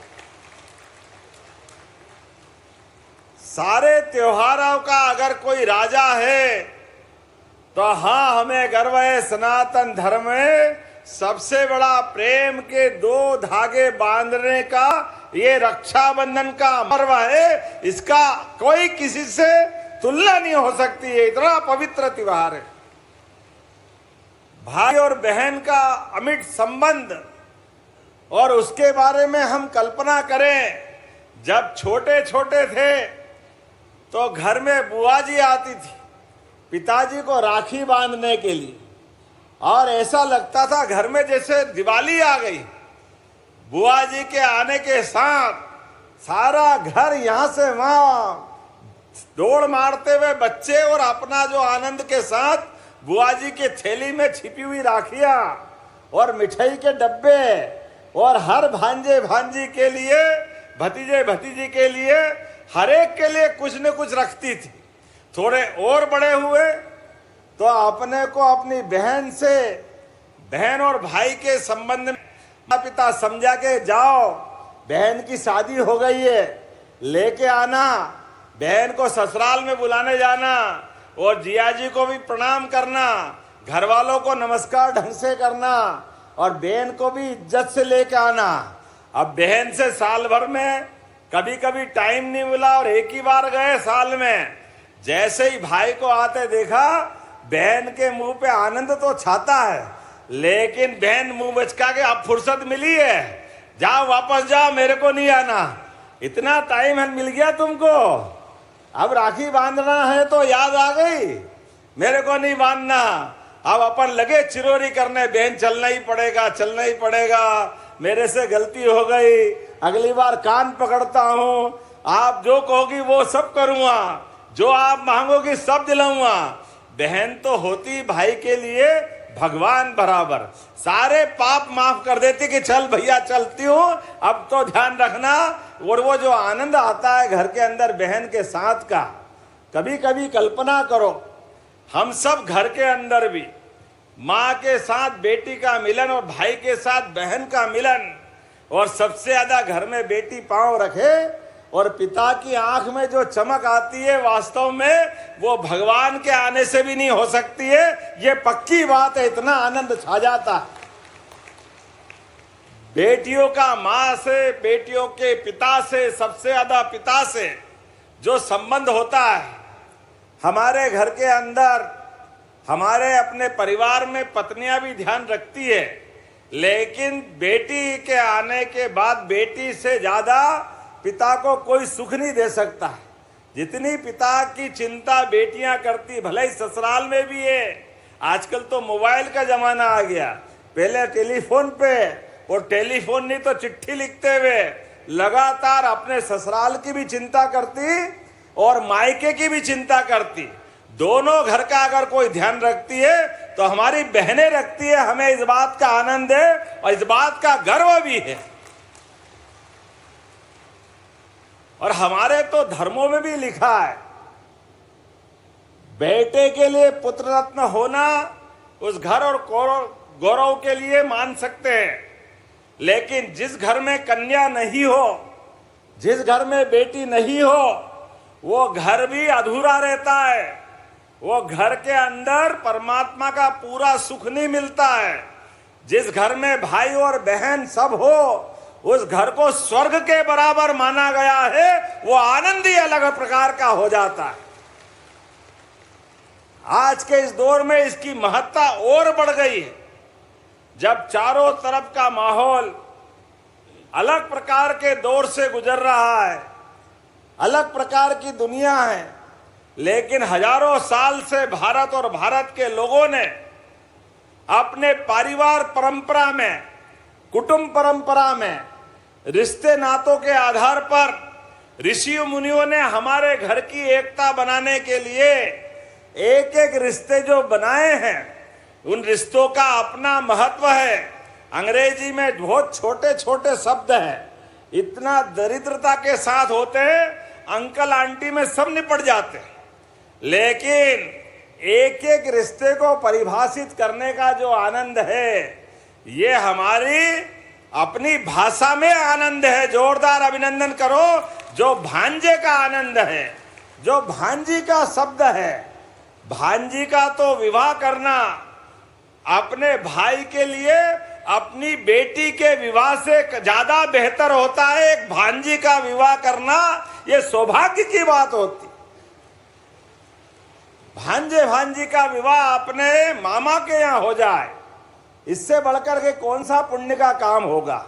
सारे त्योहारों का अगर कोई राजा है तो हाँ, हमें गर्व है। सनातन धर्म में सबसे बड़ा प्रेम के 2 धागे बांधने का ये रक्षाबंधन का पर्व है। इसका कोई किसी से तुलना नहीं हो सकती है, इतना पवित्र त्योहार है। भाई और बहन का अमिट संबंध, और उसके बारे में हम कल्पना करें, जब छोटे छोटे थे तो घर में बुआ जी आती थी पिताजी को राखी बांधने के लिए, और ऐसा लगता था घर में जैसे दिवाली आ गई। बुआ जी के आने के साथ सारा घर यहां से वहां दौड़ मारते हुए बच्चे और अपना जो आनंद के साथ बुआ जी के थैली में छिपी हुई राखियां और मिठाई के डब्बे, और हर भांजे भांजी के लिए, भतीजे भतीजी के लिए, हर एक के लिए कुछ न कुछ रखती थी। थोड़े और बड़े हुए तो अपने को अपनी बहन से, बहन और भाई के संबंध में माता पिता समझा के जाओ, बहन की शादी हो गई है, लेके आना, बहन को ससुराल में बुलाने जाना, और जिया जी को भी प्रणाम करना, घर वालों को नमस्कार ढंग से करना, और बहन को भी इज्जत से लेके आना। अब बहन से साल भर में कभी कभी टाइम नहीं मिला और एक ही बार गए साल में, जैसे ही भाई को आते देखा, बहन के मुंह पे आनंद तो छाता है, लेकिन बहन मुंह बचका के अब फुर्सत मिली है, जाओ वापस जाओ, मेरे को नहीं आना, इतना टाइम मिल गया तुमको, अब राखी बांधना है तो याद आ गई, मेरे को नहीं बांधना। अब अपन लगे चिरोरी करने, बहन चलना ही पड़ेगा, चलना ही पड़ेगा, मेरे से गलती हो गई, अगली बार कान पकड़ता हूं, आप जो कहोगी वो सब करूंगा, जो आप मांगोगी सब दिलाऊंगा। बहन तो होती भाई के लिए भगवान बराबर, सारे पाप माफ कर देती कि चल भैया चलती हूं, अब तो ध्यान रखना। और वो जो आनंद आता है घर के अंदर बहन के साथ का, कभी कभी कल्पना करो, हम सब घर के अंदर भी माँ के साथ बेटी का मिलन और भाई के साथ बहन का मिलन, और सबसे ज्यादा घर में बेटी पांव रखे और पिता की आंख में जो चमक आती है वास्तव में वो भगवान के आने से भी नहीं हो सकती है। ये पक्की बात है, इतना आनंद छा जाता है। बेटियों का मां से, बेटियों के पिता से, सबसे ज्यादा पिता से जो संबंध होता है, हमारे घर के अंदर, हमारे अपने परिवार में पत्नियां भी ध्यान रखती है, लेकिन बेटी के आने के बाद बेटी से ज्यादा पिता को कोई सुख नहीं दे सकता है। जितनी पिता की चिंता बेटियां करती, भले ही ससुराल में भी है। आजकल तो मोबाइल का जमाना आ गया, पहले टेलीफोन पे, और टेलीफोन नहीं तो चिट्ठी लिखते हुए लगातार अपने ससुराल की भी चिंता करती और मायके की भी चिंता करती। दोनों घर का अगर कोई ध्यान रखती है तो हमारी बहनें रखती है। हमें इस बात का आनंद है और इस बात का गर्व भी है। और हमारे तो धर्मों में भी लिखा है, बेटे के लिए पुत्र रत्न होना उस घर और गौरव के लिए मान सकते हैं, लेकिन जिस घर में कन्या नहीं हो, जिस घर में बेटी नहीं हो, वो घर भी अधूरा रहता है। वो घर के अंदर परमात्मा का पूरा सुख नहीं मिलता है। जिस घर में भाई और बहन सब हो, उस घर को स्वर्ग के बराबर माना गया है। वो आनंद ही अलग प्रकार का हो जाता है। आज के इस दौर में इसकी महत्ता और बढ़ गई है, जब चारों तरफ का माहौल अलग प्रकार के दौर से गुजर रहा है, अलग प्रकार की दुनिया है, लेकिन हजारों साल से भारत और भारत के लोगों ने अपने परिवार परंपरा में, कुटुंब परंपरा में, रिश्ते नातों के आधार पर ऋषियों मुनियों ने हमारे घर की एकता बनाने के लिए एक एक रिश्ते जो बनाए हैं, उन रिश्तों का अपना महत्व है। अंग्रेजी में बहुत छोटे छोटे शब्द हैं, इतना दरिद्रता के साथ होते हैं, अंकल आंटी में सब निपट जाते हैं, लेकिन एक एक रिश्ते को परिभाषित करने का जो आनंद है, ये हमारी अपनी भाषा में आनंद है। जोरदार अभिनंदन करो जो भांजे का आनंद है, जो भांजी का शब्द है। भांजी का तो विवाह करना अपने भाई के लिए अपनी बेटी के विवाह से ज्यादा बेहतर होता है। एक भांजी का विवाह करना ये सौभाग्य की बात होती। भांजे भांजी का विवाह अपने मामा के यहाँ हो जाए, इससे बढ़कर के कौन सा पुण्य का काम होगा।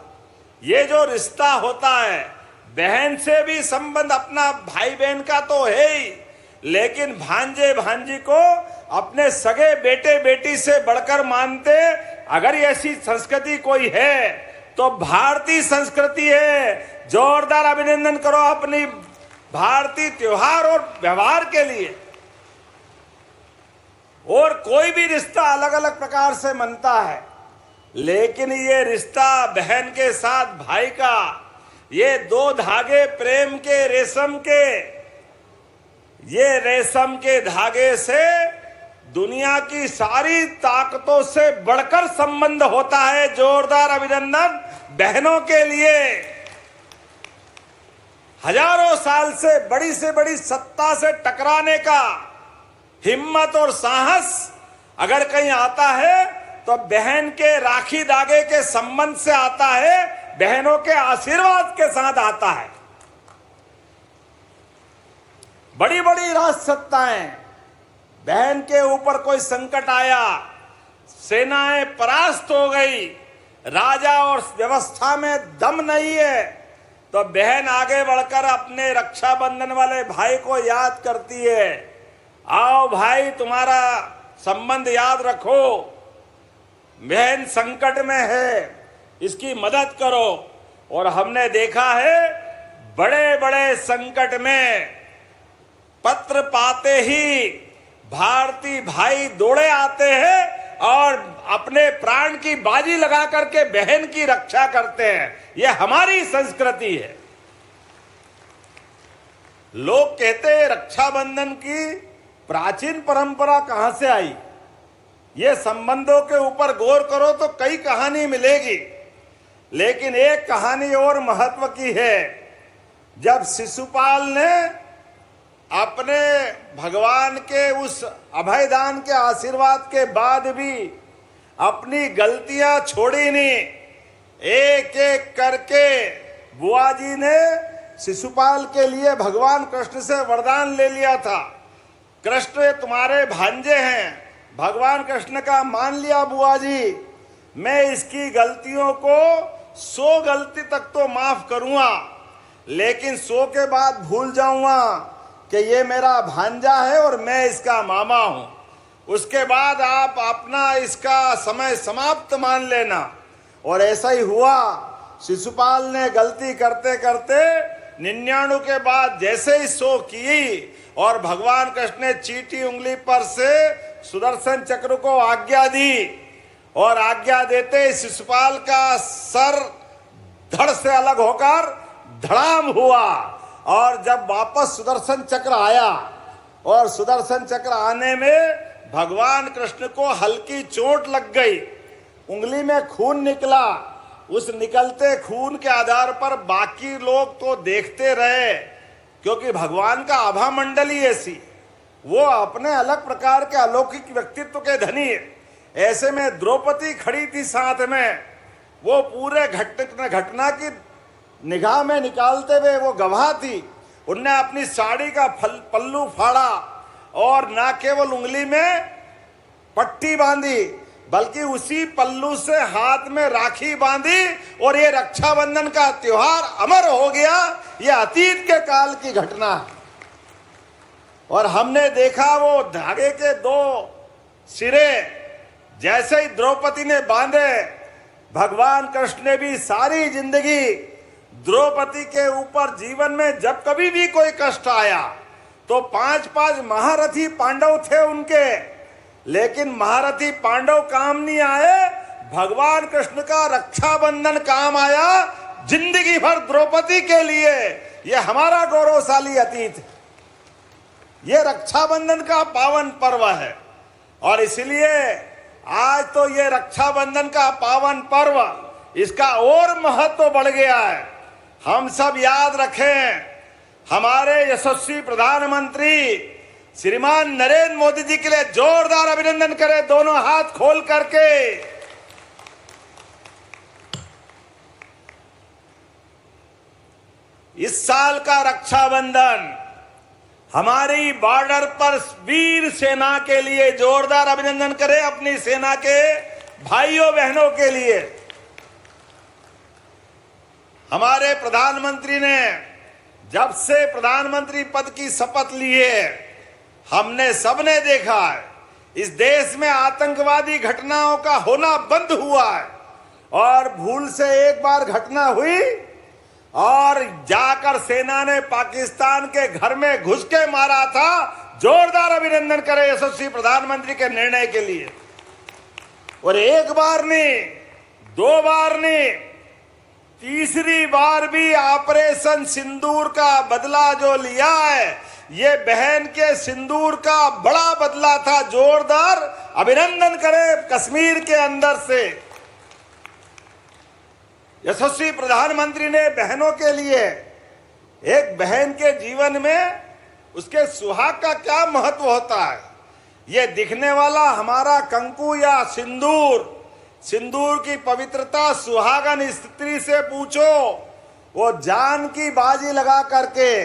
ये जो रिश्ता होता है, बहन से भी संबंध अपना भाई बहन का तो है ही, लेकिन भांजे भांजी को अपने सगे बेटे बेटी से बढ़कर मानते। अगर ऐसी संस्कृति कोई है तो भारतीय संस्कृति है। जोरदार अभिनंदन करो अपनी भारतीय त्योहार और व्यवहार के लिए। और कोई भी रिश्ता अलग अलग प्रकार से मनता है, लेकिन ये रिश्ता बहन के साथ भाई का, ये दो धागे प्रेम के, रेशम के, ये रेशम के धागे से दुनिया की सारी ताकतों से बढ़कर संबंध होता है। जोरदार अभिनंदन बहनों के लिए। हजारों साल से बड़ी सत्ता से टकराने का हिम्मत और साहस अगर कहीं आता है तो बहन के राखी धागे के संबंध से आता है, बहनों के आशीर्वाद के साथ आता है। बड़ी बड़ी राज सत्ताएं, बहन के ऊपर कोई संकट आया, सेनाएं परास्त हो गई, राजा और व्यवस्था में दम नहीं है, तो बहन आगे बढ़कर अपने रक्षाबंधन वाले भाई को याद करती है। आओ भाई, तुम्हारा संबंध याद रखो, बहन संकट में है, इसकी मदद करो। और हमने देखा है बड़े बड़े संकट में पत्र पाते ही भारतीय भाई दौड़े आते हैं और अपने प्राण की बाजी लगा करके बहन की रक्षा करते हैं। यह हमारी संस्कृति है। लोग कहते हैं रक्षाबंधन की प्राचीन परंपरा कहां से आई। ये संबंधों के ऊपर गौर करो तो कई कहानी मिलेगी, लेकिन एक कहानी और महत्व की है। जब शिशुपाल ने अपने भगवान के उस अभयदान के आशीर्वाद के बाद भी अपनी गलतियां छोड़ी नहीं, एक एक करके बुआ जी ने शिशुपाल के लिए भगवान कृष्ण से वरदान ले लिया था। कृष्ण तुम्हारे भांजे हैं। भगवान कृष्ण का मान लिया बुआ जी, मैं इसकी गलतियों को 100 गलती तक तो माफ करूंगा, लेकिन 100 के बाद भूल जाऊंगा कि ये मेरा भांजा है और मैं इसका मामा हूं। उसके बाद आप अपना इसका समय समाप्त मान लेना। और ऐसा ही हुआ। शिशुपाल ने गलती करते करते 99 के बाद जैसे ही 100 की और भगवान कृष्ण ने चीटी उंगली पर से सुदर्शन चक्र को आज्ञा दी और आज्ञा देते शिशुपाल का सर धड़ से अलग होकर धड़ाम हुआ। और जब वापस सुदर्शन चक्र आया और सुदर्शन चक्र आने में भगवान कृष्ण को हल्की चोट लग गई, उंगली में खून निकला। उस निकलते खून के आधार पर बाकी लोग तो देखते रहे, क्योंकि भगवान का आभा मंडली ऐसी, वो अपने अलग प्रकार के अलौकिक व्यक्तित्व के धनी है। ऐसे में द्रौपदी खड़ी थी साथ में, वो पूरे घटना की निगाह में निकालते हुए वो गवाह थी। उनने अपनी साड़ी का पल्लू फाड़ा और ना केवल उंगली में पट्टी बांधी, बल्कि उसी पल्लू से हाथ में राखी बांधी और ये रक्षाबंधन का त्योहार अमर हो गया। ये अतीत के काल की घटना है। और हमने देखा वो धागे के 2 सिरे जैसे ही द्रौपदी ने बांधे, भगवान कृष्ण ने भी सारी जिंदगी द्रौपदी के ऊपर जीवन में जब कभी भी कोई कष्ट आया तो 5-5 महारथी पांडव थे उनके, लेकिन महारथी पांडव काम नहीं आए, भगवान कृष्ण का रक्षाबंधन काम आया जिंदगी भर द्रौपदी के लिए। यह हमारा गौरवशाली अतीत है। यह रक्षाबंधन का पावन पर्व है और इसलिए आज तो ये रक्षाबंधन का पावन पर्व, इसका और महत्व बढ़ गया है। हम सब याद रखें, हमारे यशस्वी प्रधानमंत्री श्रीमान नरेंद्र मोदी जी के लिए जोरदार अभिनंदन करें, दोनों हाथ खोल करके। इस साल का रक्षाबंधन हमारी बॉर्डर पर वीर सेना के लिए जोरदार अभिनंदन करें, अपनी सेना के भाइयों बहनों के लिए। हमारे प्रधानमंत्री ने जब से प्रधानमंत्री पद की शपथ ली है, हमने सबने देखा है इस देश में आतंकवादी घटनाओं का होना बंद हुआ है। और भूल से एक बार घटना हुई और जाकर सेना ने पाकिस्तान के घर में घुस के मारा था। जोरदार अभिनंदन करें यशस्वी प्रधानमंत्री के निर्णय के लिए। और एक बार नहीं, 2 बार नहीं, तीसरी बार भी ऑपरेशन सिंदूर का बदला जो लिया है, ये बहन के सिंदूर का बड़ा बदला था। जोरदार अभिनंदन करें कश्मीर के अंदर से। यशस्वी प्रधानमंत्री ने बहनों के लिए, एक बहन के जीवन में उसके सुहाग का क्या महत्व होता है, ये दिखने वाला हमारा कंकु या सिंदूर, सिंदूर की पवित्रता सुहागन स्त्री से पूछो। वो जान की बाजी लगा करके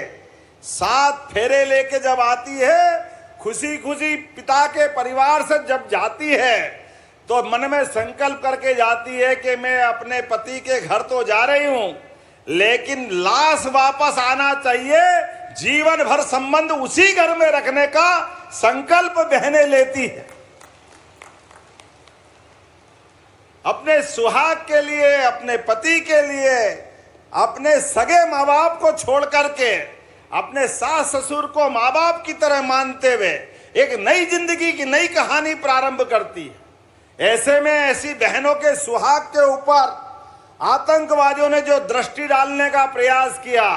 7 फेरे लेके जब आती है, खुशी खुशी पिता के परिवार से जब जाती है, तो मन में संकल्प करके जाती है कि मैं अपने पति के घर तो जा रही हूं, लेकिन लाश वापस आना चाहिए। जीवन भर संबंध उसी घर में रखने का संकल्प बहनें लेती है। अपने सुहाग के लिए, अपने पति के लिए, अपने सगे माँ बाप को छोड़ करके अपने सास ससुर को माँ बाप की तरह मानते हुए एक नई जिंदगी की नई कहानी प्रारंभ करती है। ऐसे में ऐसी बहनों के सुहाग के ऊपर आतंकवादियों ने जो दृष्टि डालने का प्रयास किया,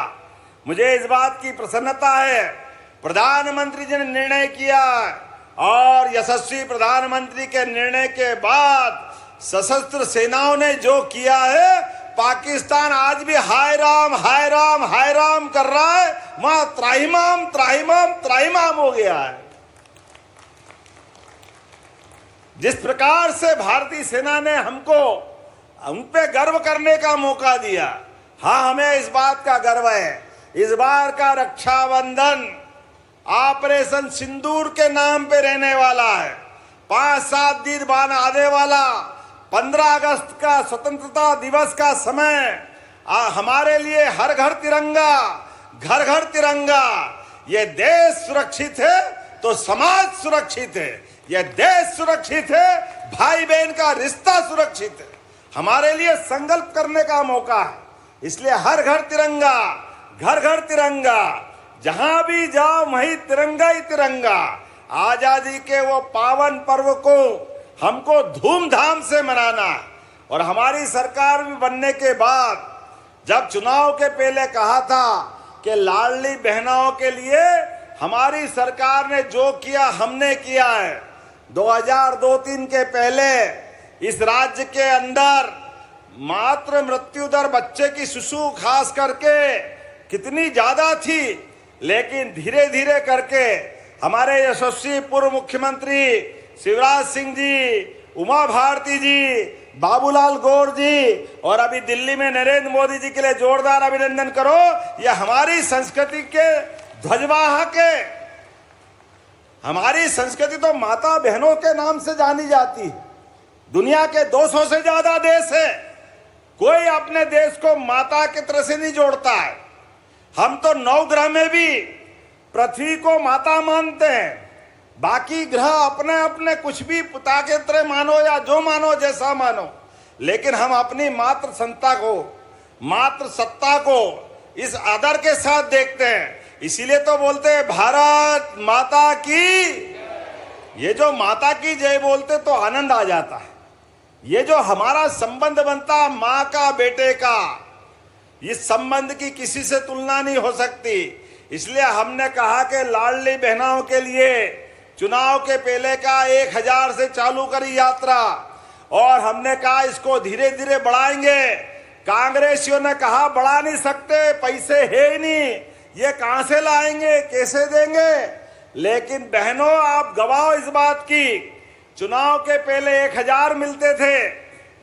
मुझे इस बात की प्रसन्नता है प्रधानमंत्री जी ने निर्णय किया और यशस्वी प्रधानमंत्री के निर्णय के बाद सशस्त्र सेनाओं ने जो किया है, पाकिस्तान आज भी हाय राम हाय राम हाय राम कर रहा है, वहां त्राहिमाम त्राहिमाम त्राहिमाम हो गया है। जिस प्रकार से भारतीय सेना ने हमको हम पे गर्व करने का मौका दिया, हाँ हमें इस बात का गर्व है। इस बार का रक्षाबंधन ऑपरेशन सिंदूर के नाम पे रहने वाला है। 5-7 दिन बाद आने वाला 15 अगस्त का स्वतंत्रता दिवस का समय हमारे लिए हर घर तिरंगा, घर घर तिरंगा। ये देश सुरक्षित है तो समाज सुरक्षित है, ये देश सुरक्षित है, भाई बहन का रिश्ता सुरक्षित है। हमारे लिए संकल्प करने का मौका है, इसलिए हर घर तिरंगा, घर घर तिरंगा, जहां भी जाओ वहीं तिरंगा ही तिरंगा। आजादी के वो पावन पर्व को हमको धूमधाम से मनाना है। और हमारी सरकार भी बनने के बाद जब चुनाव के पहले कहा था कि लाडली बहनों के लिए हमारी सरकार ने जो किया हमने किया है। 2002-3 के पहले इस राज्य के अंदर मातृ मृत्यु दर बच्चे की शिशु खास करके कितनी ज्यादा थी, लेकिन धीरे धीरे करके हमारे यशस्वी पूर्व मुख्यमंत्री शिवराज सिंह जी, उमा भारती जी, बाबूलाल गौर जी और अभी दिल्ली में नरेंद्र मोदी जी के लिए जोरदार अभिनंदन करो। यह हमारी संस्कृति के ध्वजवाहक है। हमारी संस्कृति तो माता बहनों के नाम से जानी जाती है। दुनिया के 200 से ज्यादा देश है, कोई अपने देश को माता की तरह से नहीं जोड़ता है। हम तो 9 ग्रह में भी पृथ्वी को माता मानते हैं, बाकी ग्रह अपने अपने कुछ भी पिता के तरह मानो या जो मानो जैसा मानो, लेकिन हम अपनी मातृ सत्ता को इस आदर के साथ देखते हैं। इसीलिए तो बोलते हैं भारत माता की। ये जो माता की जय बोलते तो आनंद आ जाता है। ये जो हमारा संबंध बनता माँ का बेटे का, इस संबंध की किसी से तुलना नहीं हो सकती। इसलिए हमने कहा कि लाडली बहनों के लिए चुनाव के पहले का 1000 से चालू करी यात्रा, और हमने कहा इसको धीरे धीरे बढ़ाएंगे। कांग्रेसियों ने कहा बढ़ा नहीं सकते, पैसे है ही नहीं, ये कहां से लाएंगे, कैसे देंगे। लेकिन बहनों आप गवाह इस बात की, चुनाव के पहले 1000 मिलते थे,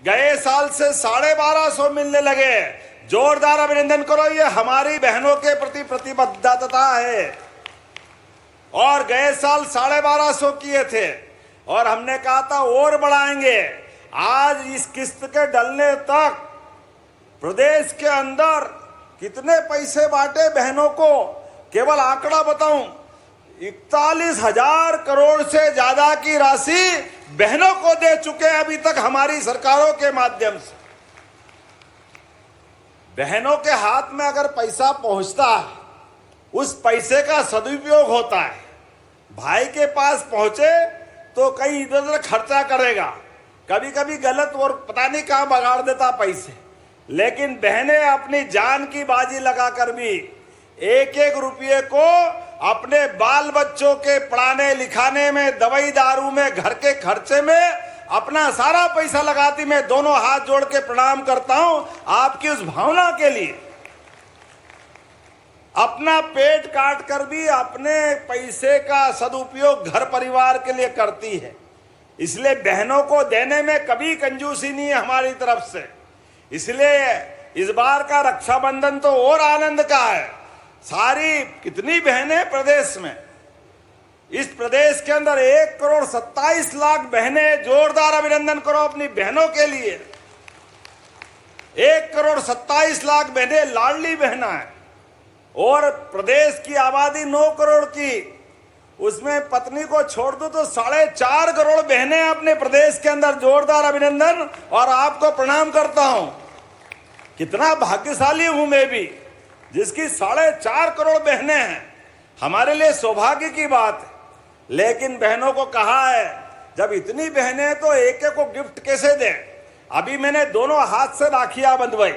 गए साल से 1250 मिलने लगे। जोरदार अभिनंदन करो, ये हमारी बहनों के प्रति प्रतिबद्धता है। और गए साल 1250 किए थे और हमने कहा था और बढ़ाएंगे। आज इस किस्त के डलने तक प्रदेश के अंदर कितने पैसे बांटे बहनों को, केवल आंकड़ा बताऊं, 41,000 करोड़ से ज्यादा की राशि बहनों को दे चुके हैं अभी तक हमारी सरकारों के माध्यम से। बहनों के हाथ में अगर पैसा पहुंचता है, उस पैसे का सदुपयोग होता है। भाई के पास पहुंचे तो कहीं इधर उधर खर्चा करेगा, कभी कभी गलत और पता नहीं कहां बगाड़ देता पैसे। लेकिन बहनें अपनी जान की बाजी लगाकर भी एक एक रुपये को अपने बाल बच्चों के पढ़ाने लिखाने में, दवाई दारू में, घर के खर्चे में अपना सारा पैसा लगाती। मैं दोनों हाथ जोड़ के प्रणाम करता हूं आपकी उस भावना के लिए। अपना पेट काट कर भी अपने पैसे का सदुपयोग घर परिवार के लिए करती है। इसलिए बहनों को देने में कभी कंजूसी नहीं है हमारी तरफ से। इसलिए इस बार का रक्षाबंधन तो और आनंद का है। सारी कितनी बहनें प्रदेश में, इस प्रदेश के अंदर 1,27,00,000 बहनें। जोरदार अभिनंदन करो अपनी बहनों के लिए। 1,27,00,000 बहनें लाडली बहना है। और प्रदेश की आबादी 9 करोड़ की, उसमें पत्नी को छोड़ दो तो 4.5 करोड़ बहनें अपने प्रदेश के अंदर। जोरदार अभिनंदन और आपको प्रणाम करता हूं। कितना भाग्यशाली हूं मैं भी, जिसकी 4.5 करोड़ बहनें हैं। हमारे लिए सौभाग्य की बात है। लेकिन बहनों को कहा है जब इतनी बहनें तो एक एक को गिफ्ट कैसे दें। अभी मैंने दोनों हाथ से राखियां बंधवाई।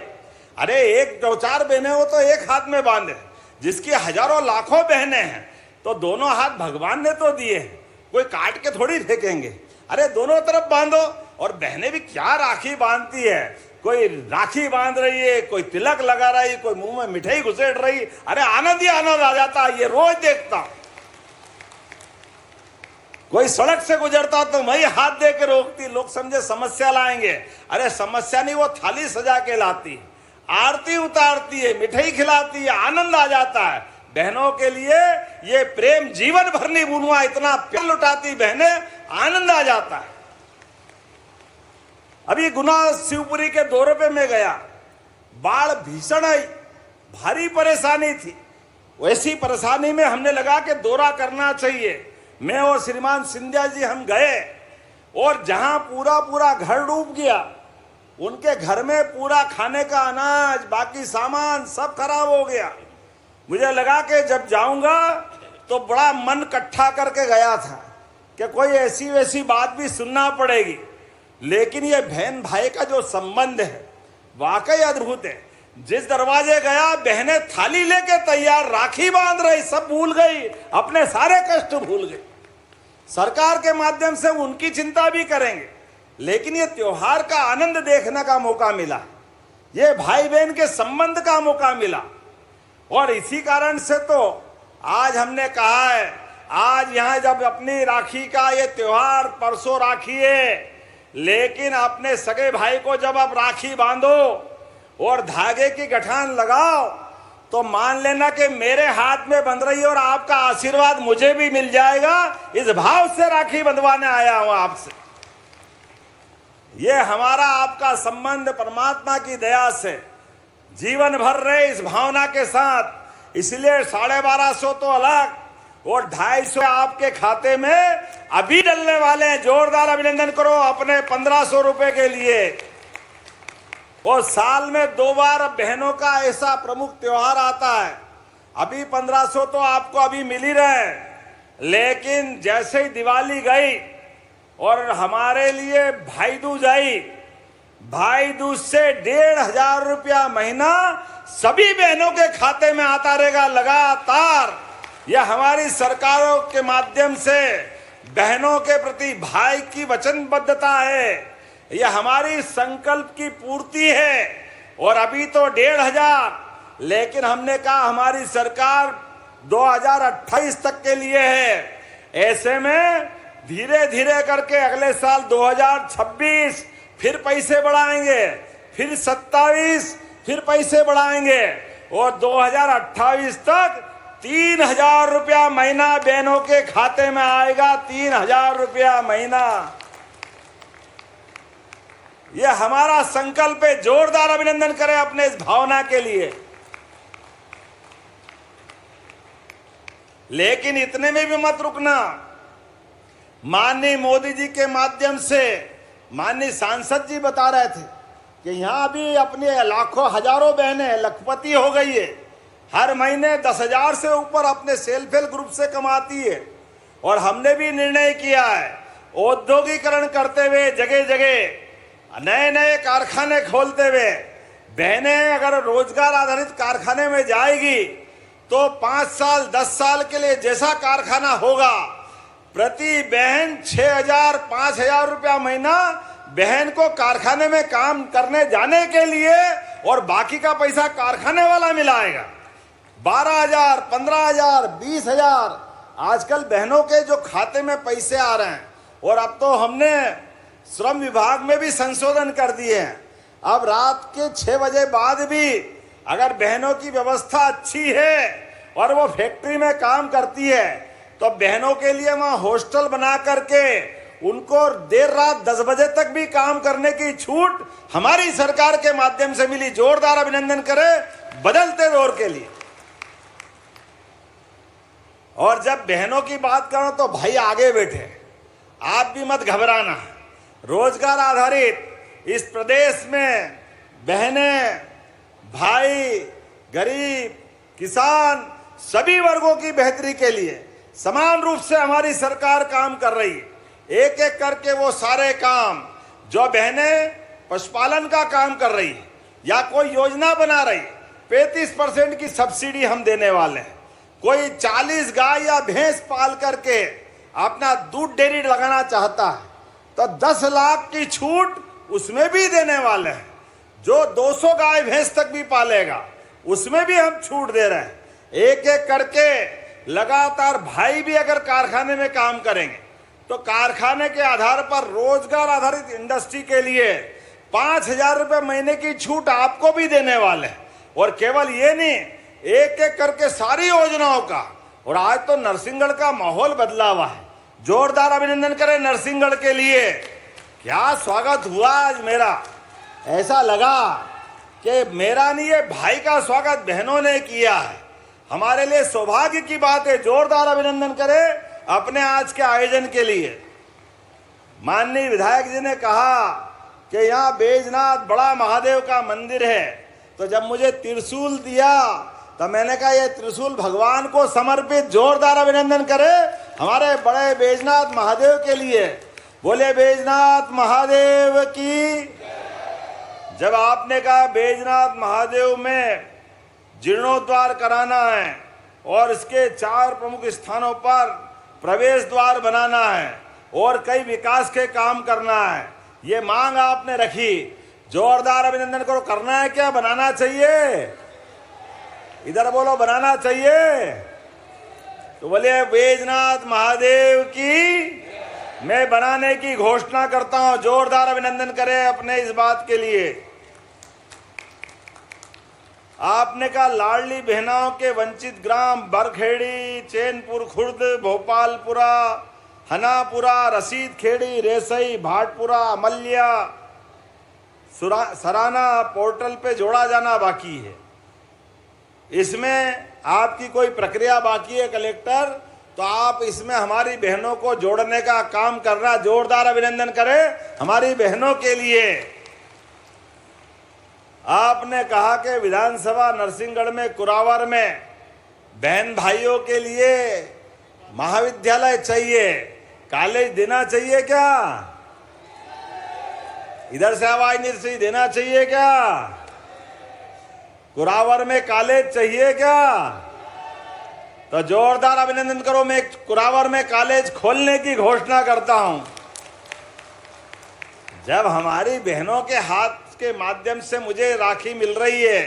अरे 1-2-4 बहनें हो तो एक हाथ में बांधे, जिसकी हजारों लाखों बहनें हैं तो दोनों हाथ भगवान ने तो दिए हैं, कोई काट के थोड़ी फेंकेंगे। अरे दोनों तरफ बांधो। और बहनें भी क्या राखी बांधती है, कोई राखी बांध रही है, कोई तिलक लगा रही है, कोई मुंह में मिठाई घुसेड़ रही है। अरे आनंद ही आनंद आ जाता है, ये रोज देखता हूं। कोई सड़क से गुजरता तो मैं हाथ दे के रोकती, लोग समझे समस्या लाएंगे। अरे समस्या नहीं, वो थाली सजा के लाती, आरती उतारती है, मिठाई खिलाती है, आनंद आ जाता है। बहनों के लिए ये प्रेम जीवन भर नहीं भूलूंगा, इतना प्यार लुटाती बहनें, आनंद आ जाता है। अभी गुना शिवपुरी के दौरे पे मैं गया, बाढ़ भीषण आई, भारी परेशानी थी। वैसी परेशानी में हमने लगा कि दौरा करना चाहिए। मैं और श्रीमान सिंधिया जी हम गए, और जहां पूरा घर डूब गया, उनके घर में पूरा खाने का अनाज, बाकी सामान सब खराब हो गया। मुझे लगा कि जब जाऊंगा तो बड़ा मन इकट्ठा करके गया था कि कोई ऐसी वैसी बात भी सुनना पड़ेगी, लेकिन ये बहन भाई का जो संबंध है वाकई अद्भुत है। जिस दरवाजे गया, बहनें थाली लेके तैयार, राखी बांध रही, सब भूल गई, अपने सारे कष्ट भूल गई। सरकार के माध्यम से उनकी चिंता भी करेंगे, लेकिन ये त्योहार का आनंद देखने का मौका मिला, ये भाई बहन के संबंध का मौका मिला। और इसी कारण से तो आज हमने कहा है, आज यहाँ जब अपनी राखी का ये त्योहार, परसों राखी है, लेकिन अपने सगे भाई को जब आप राखी बांधो और धागे की गठान लगाओ, तो मान लेना कि मेरे हाथ में बंध रही है और आपका आशीर्वाद मुझे भी मिल जाएगा। इस भाव से राखी बंधवाने आया हूं आपसे। ये हमारा आपका संबंध परमात्मा की दया से जीवन भर रहे, इस भावना के साथ। इसलिए 1250 तो अलग और 250 आपके खाते में अभी डलने वाले हैं। जोरदार अभिनंदन करो अपने 1500 रुपए के लिए। और साल में 2 बार बहनों का ऐसा प्रमुख त्योहार आता है। अभी 1500 तो आपको अभी मिल ही रहे हैं, लेकिन जैसे ही दिवाली गई और हमारे लिए भाई दूज आई, भाई दूज से 1500 रुपया महीना सभी बहनों के खाते में आता रहेगा लगातार। यह हमारी सरकारों के माध्यम से बहनों के प्रति भाई की वचनबद्धता है, यह हमारी संकल्प की पूर्ति है। और अभी तो 1500, लेकिन हमने कहा हमारी सरकार 2028 तक के लिए है। ऐसे में धीरे धीरे करके अगले साल 2026 फिर पैसे बढ़ाएंगे, फिर 27 फिर पैसे बढ़ाएंगे, और 2028 तक 3000 रुपया महीना बहनों के खाते में आएगा। 3000 रुपया महीना, यह हमारा संकल्प है। जोरदार अभिनंदन करें अपने इस भावना के लिए। लेकिन इतने में भी मत रुकना। माननीय मोदी जी के माध्यम से माननीय सांसद जी बता रहे थे कि यहां भी अपने लाखों हजारों बहनें लखपति हो गई है। हर महीने 10,000 से ऊपर अपने सेल्फ हेल्प ग्रुप से कमाती है। और हमने भी निर्णय किया है, औद्योगिकरण करते हुए जगह जगह नए नए कारखाने खोलते हुए बहनें अगर रोजगार आधारित कारखाने में जाएगी तो 5 साल 10 साल के लिए जैसा कारखाना होगा, प्रति बहन 6,000 5,000 रुपया महीना बहन को कारखाने में काम करने जाने के लिए, और बाकी का पैसा कारखाने वाला मिलाएगा। 12,000 15,000 20,000 आजकल बहनों के जो खाते में पैसे आ रहे हैं। और अब तो हमने श्रम विभाग में भी संशोधन कर दिए हैं। अब रात के 6 बजे बाद भी अगर बहनों की व्यवस्था अच्छी है और वो फैक्ट्री में काम करती है, तो बहनों के लिए वहां हॉस्टल बना करके उनको देर रात 10 बजे तक भी काम करने की छूट हमारी सरकार के माध्यम से मिली। जोरदार अभिनंदन करें बदलते दौर के लिए। और जब बहनों की बात करो तो भाई आगे बैठे, आप भी मत घबराना। रोजगार आधारित इस प्रदेश में बहनें, भाई, गरीब, किसान सभी वर्गों की बेहतरी के लिए समान रूप से हमारी सरकार काम कर रही है। एक एक करके वो सारे काम जो बहनें पशुपालन का काम कर रही है या कोई योजना बना रही, 35% की सब्सिडी हम देने वाले हैं। कोई 40 गाय या भैंस पाल करके अपना दूध डेयरी लगाना चाहता है तो 10 लाख की छूट उसमें भी देने वाले हैं। जो 200 गाय भैंस तक भी पालेगा उसमें भी हम छूट दे रहे हैं। एक एक करके लगातार भाई भी अगर कारखाने में काम करेंगे तो कारखाने के आधार पर रोजगार आधारित इंडस्ट्री के लिए 5,000 रुपए महीने की छूट आपको भी देने वाले हैं। और केवल ये नहीं, एक एक करके सारी योजनाओं का। और आज तो नरसिंहगढ़ का माहौल बदला हुआ है। जोरदार अभिनंदन करें नरसिंहगढ़ के लिए। क्या स्वागत हुआ आज मेरा। ऐसा लगा कि मेरा नहीं, ये भाई का स्वागत बहनों ने किया है। हमारे लिए सौभाग्य की बात है। जोरदार अभिनंदन करें अपने आज के आयोजन के लिए। माननीय विधायक जी ने कहा कि यहाँ बैजनाथ बड़ा महादेव का मंदिर है, तो जब मुझे त्रिशूल दिया तो मैंने कहा ये त्रिशूल भगवान को समर्पित। जोरदार अभिनंदन करें हमारे बड़े बैजनाथ महादेव के लिए। बोले बैजनाथ महादेव की। जब आपने कहा बैजनाथ महादेव में जीर्णोद्धार कराना है और इसके 4 प्रमुख स्थानों पर प्रवेश द्वार बनाना है और कई विकास के काम करना है, ये मांग आपने रखी। जोरदार अभिनंदन करो। करना है क्या, बनाना चाहिए? इधर बोलो, बनाना चाहिए। तो बोले बैजनाथ महादेव की मैं बनाने की घोषणा करता हूं। जोरदार अभिनंदन करें अपने इस बात के लिए। आपने कहा लाडली बहनाओं के वंचित ग्राम बरखेड़ी, चैनपुर खुर्द, भोपालपुरा, हनापुरा, रसीद खेड़ी, रेसई, भाटपुरा, अमल्या, सराना पोर्टल पे जोड़ा जाना बाकी है। इसमें आपकी कोई प्रक्रिया बाकी है कलेक्टर, तो आप इसमें हमारी बहनों को जोड़ने का काम करना। जोरदार अभिनंदन करें हमारी बहनों के लिए। आपने कहा कि विधानसभा नरसिंहगढ़ में कुरावर में बहन भाइयों के लिए महाविद्यालय चाहिए, कॉलेज देना चाहिए क्या? इधर से आवाज नहीं सी, देना चाहिए क्या? कुरावर में कॉलेज चाहिए क्या? तो जोरदार अभिनंदन करो। मैं कुरावर में कॉलेज खोलने की घोषणा करता हूं। जब हमारी बहनों के हाथ के माध्यम से मुझे राखी मिल रही है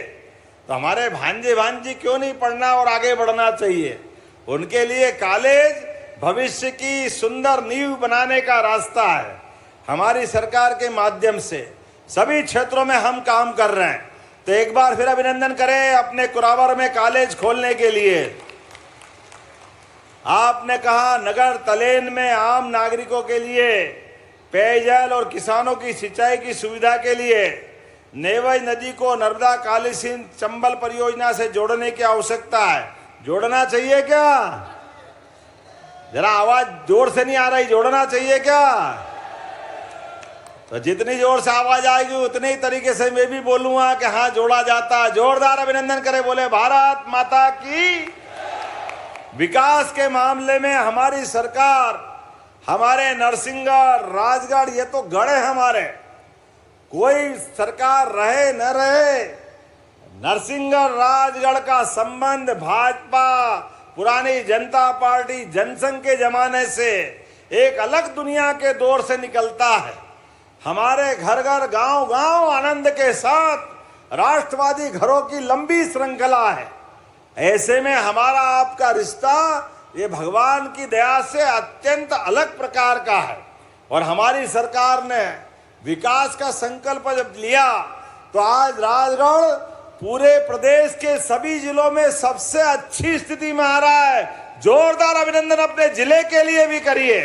तो हमारे भांजे भांजी क्यों नहीं पढ़ना और आगे बढ़ना चाहिए। उनके लिए कॉलेज भविष्य की सुंदर नींव बनाने का रास्ता है। हमारी सरकार के माध्यम से सभी क्षेत्रों में हम काम कर रहे हैं। तो एक बार फिर अभिनंदन करें अपने कुरावर में कॉलेज खोलने के लिए। आपने कहा नगर तलेन में आम नागरिकों के लिए पेयजल और किसानों की सिंचाई की सुविधा के लिए नेवज नदी को नर्मदा काली सिंध चंबल परियोजना से जोड़ने की आवश्यकता है। जोड़ना चाहिए क्या? जरा आवाज जोर से नहीं आ रही। जोड़ना चाहिए क्या? तो जितनी जोर से आवाज आएगी उतने ही तरीके से मैं भी बोलूंगा कि हाँ जोड़ा जाता है। जोरदार अभिनंदन करें। बोले भारत माता की। विकास के मामले में हमारी सरकार, हमारे नरसिंहगढ़, राजगढ़, ये तो गढ़ है हमारे। कोई सरकार रहे न रहे, नरसिंहगढ़ राजगढ़ का संबंध भाजपा, पुरानी जनता पार्टी, जनसंघ के जमाने से एक अलग दुनिया के दौर से निकलता है। हमारे घर घर, गांव गांव आनंद के साथ राष्ट्रवादी घरों की लंबी श्रृंखला है। ऐसे में हमारा आपका रिश्ता ये भगवान की दया से अत्यंत अलग प्रकार का है। और हमारी सरकार ने विकास का संकल्प जब लिया तो आज राजगढ़ पूरे प्रदेश के सभी जिलों में सबसे अच्छी स्थिति में आ रहा है। जोरदार अभिनंदन अपने जिले के लिए भी करिए।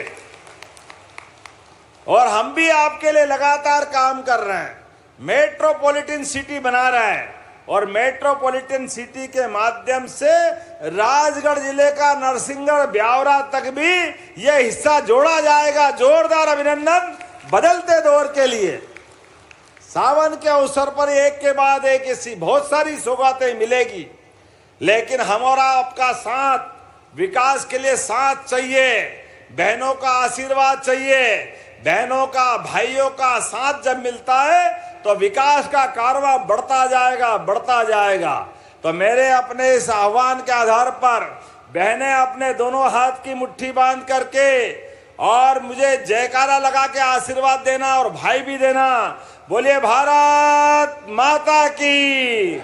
और हम भी आपके लिए लगातार काम कर रहे हैं। मेट्रोपॉलिटन सिटी बना रहे हैं और मेट्रोपॉलिटन सिटी के माध्यम से राजगढ़ जिले का नरसिंहगढ़, ब्यावरा तक भी यह हिस्सा जोड़ा जाएगा। जोरदार अभिनंदन बदलते दौर के लिए। सावन के अवसर पर एक के बाद एक ऐसी बहुत सारी सौगातें मिलेगी, लेकिन हमारा आपका साथ, विकास के लिए साथ चाहिए। बहनों का आशीर्वाद चाहिए। बहनों का, भाइयों का साथ जब मिलता है तो विकास का कारवां बढ़ता जाएगा, बढ़ता जाएगा। तो मेरे अपने इस आह्वान के आधार पर बहनें अपने दोनों हाथ की मुट्ठी बांध करके और मुझे जयकारा लगा के आशीर्वाद देना और भाई भी देना। बोलिए भारत माता की,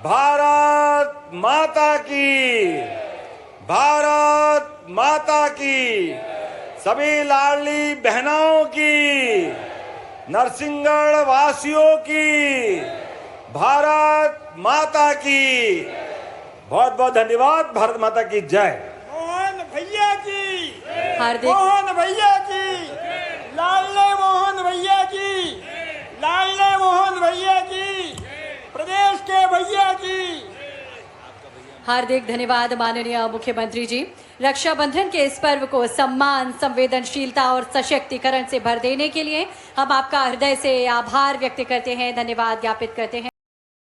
भारत माता की, भारत माता की। सभी लाडली बहनों की, नरसिंहगढ़ वासियों की, भारत माता की। बहुत बहुत धन्यवाद। भारत माता की जय। मोहन भैया की, हार्दिक मोहन भैया की, लाडले मोहन भैया की, लाडले मोहन भैया की, प्रदेश के भैया की। हार्दिक धन्यवाद माननीय मुख्यमंत्री जी। रक्षाबंधन के इस पर्व को सम्मान, संवेदनशीलता और सशक्तिकरण से भर देने के लिए हम आपका हृदय से आभार व्यक्त करते हैं, धन्यवाद ज्ञापित करते हैं।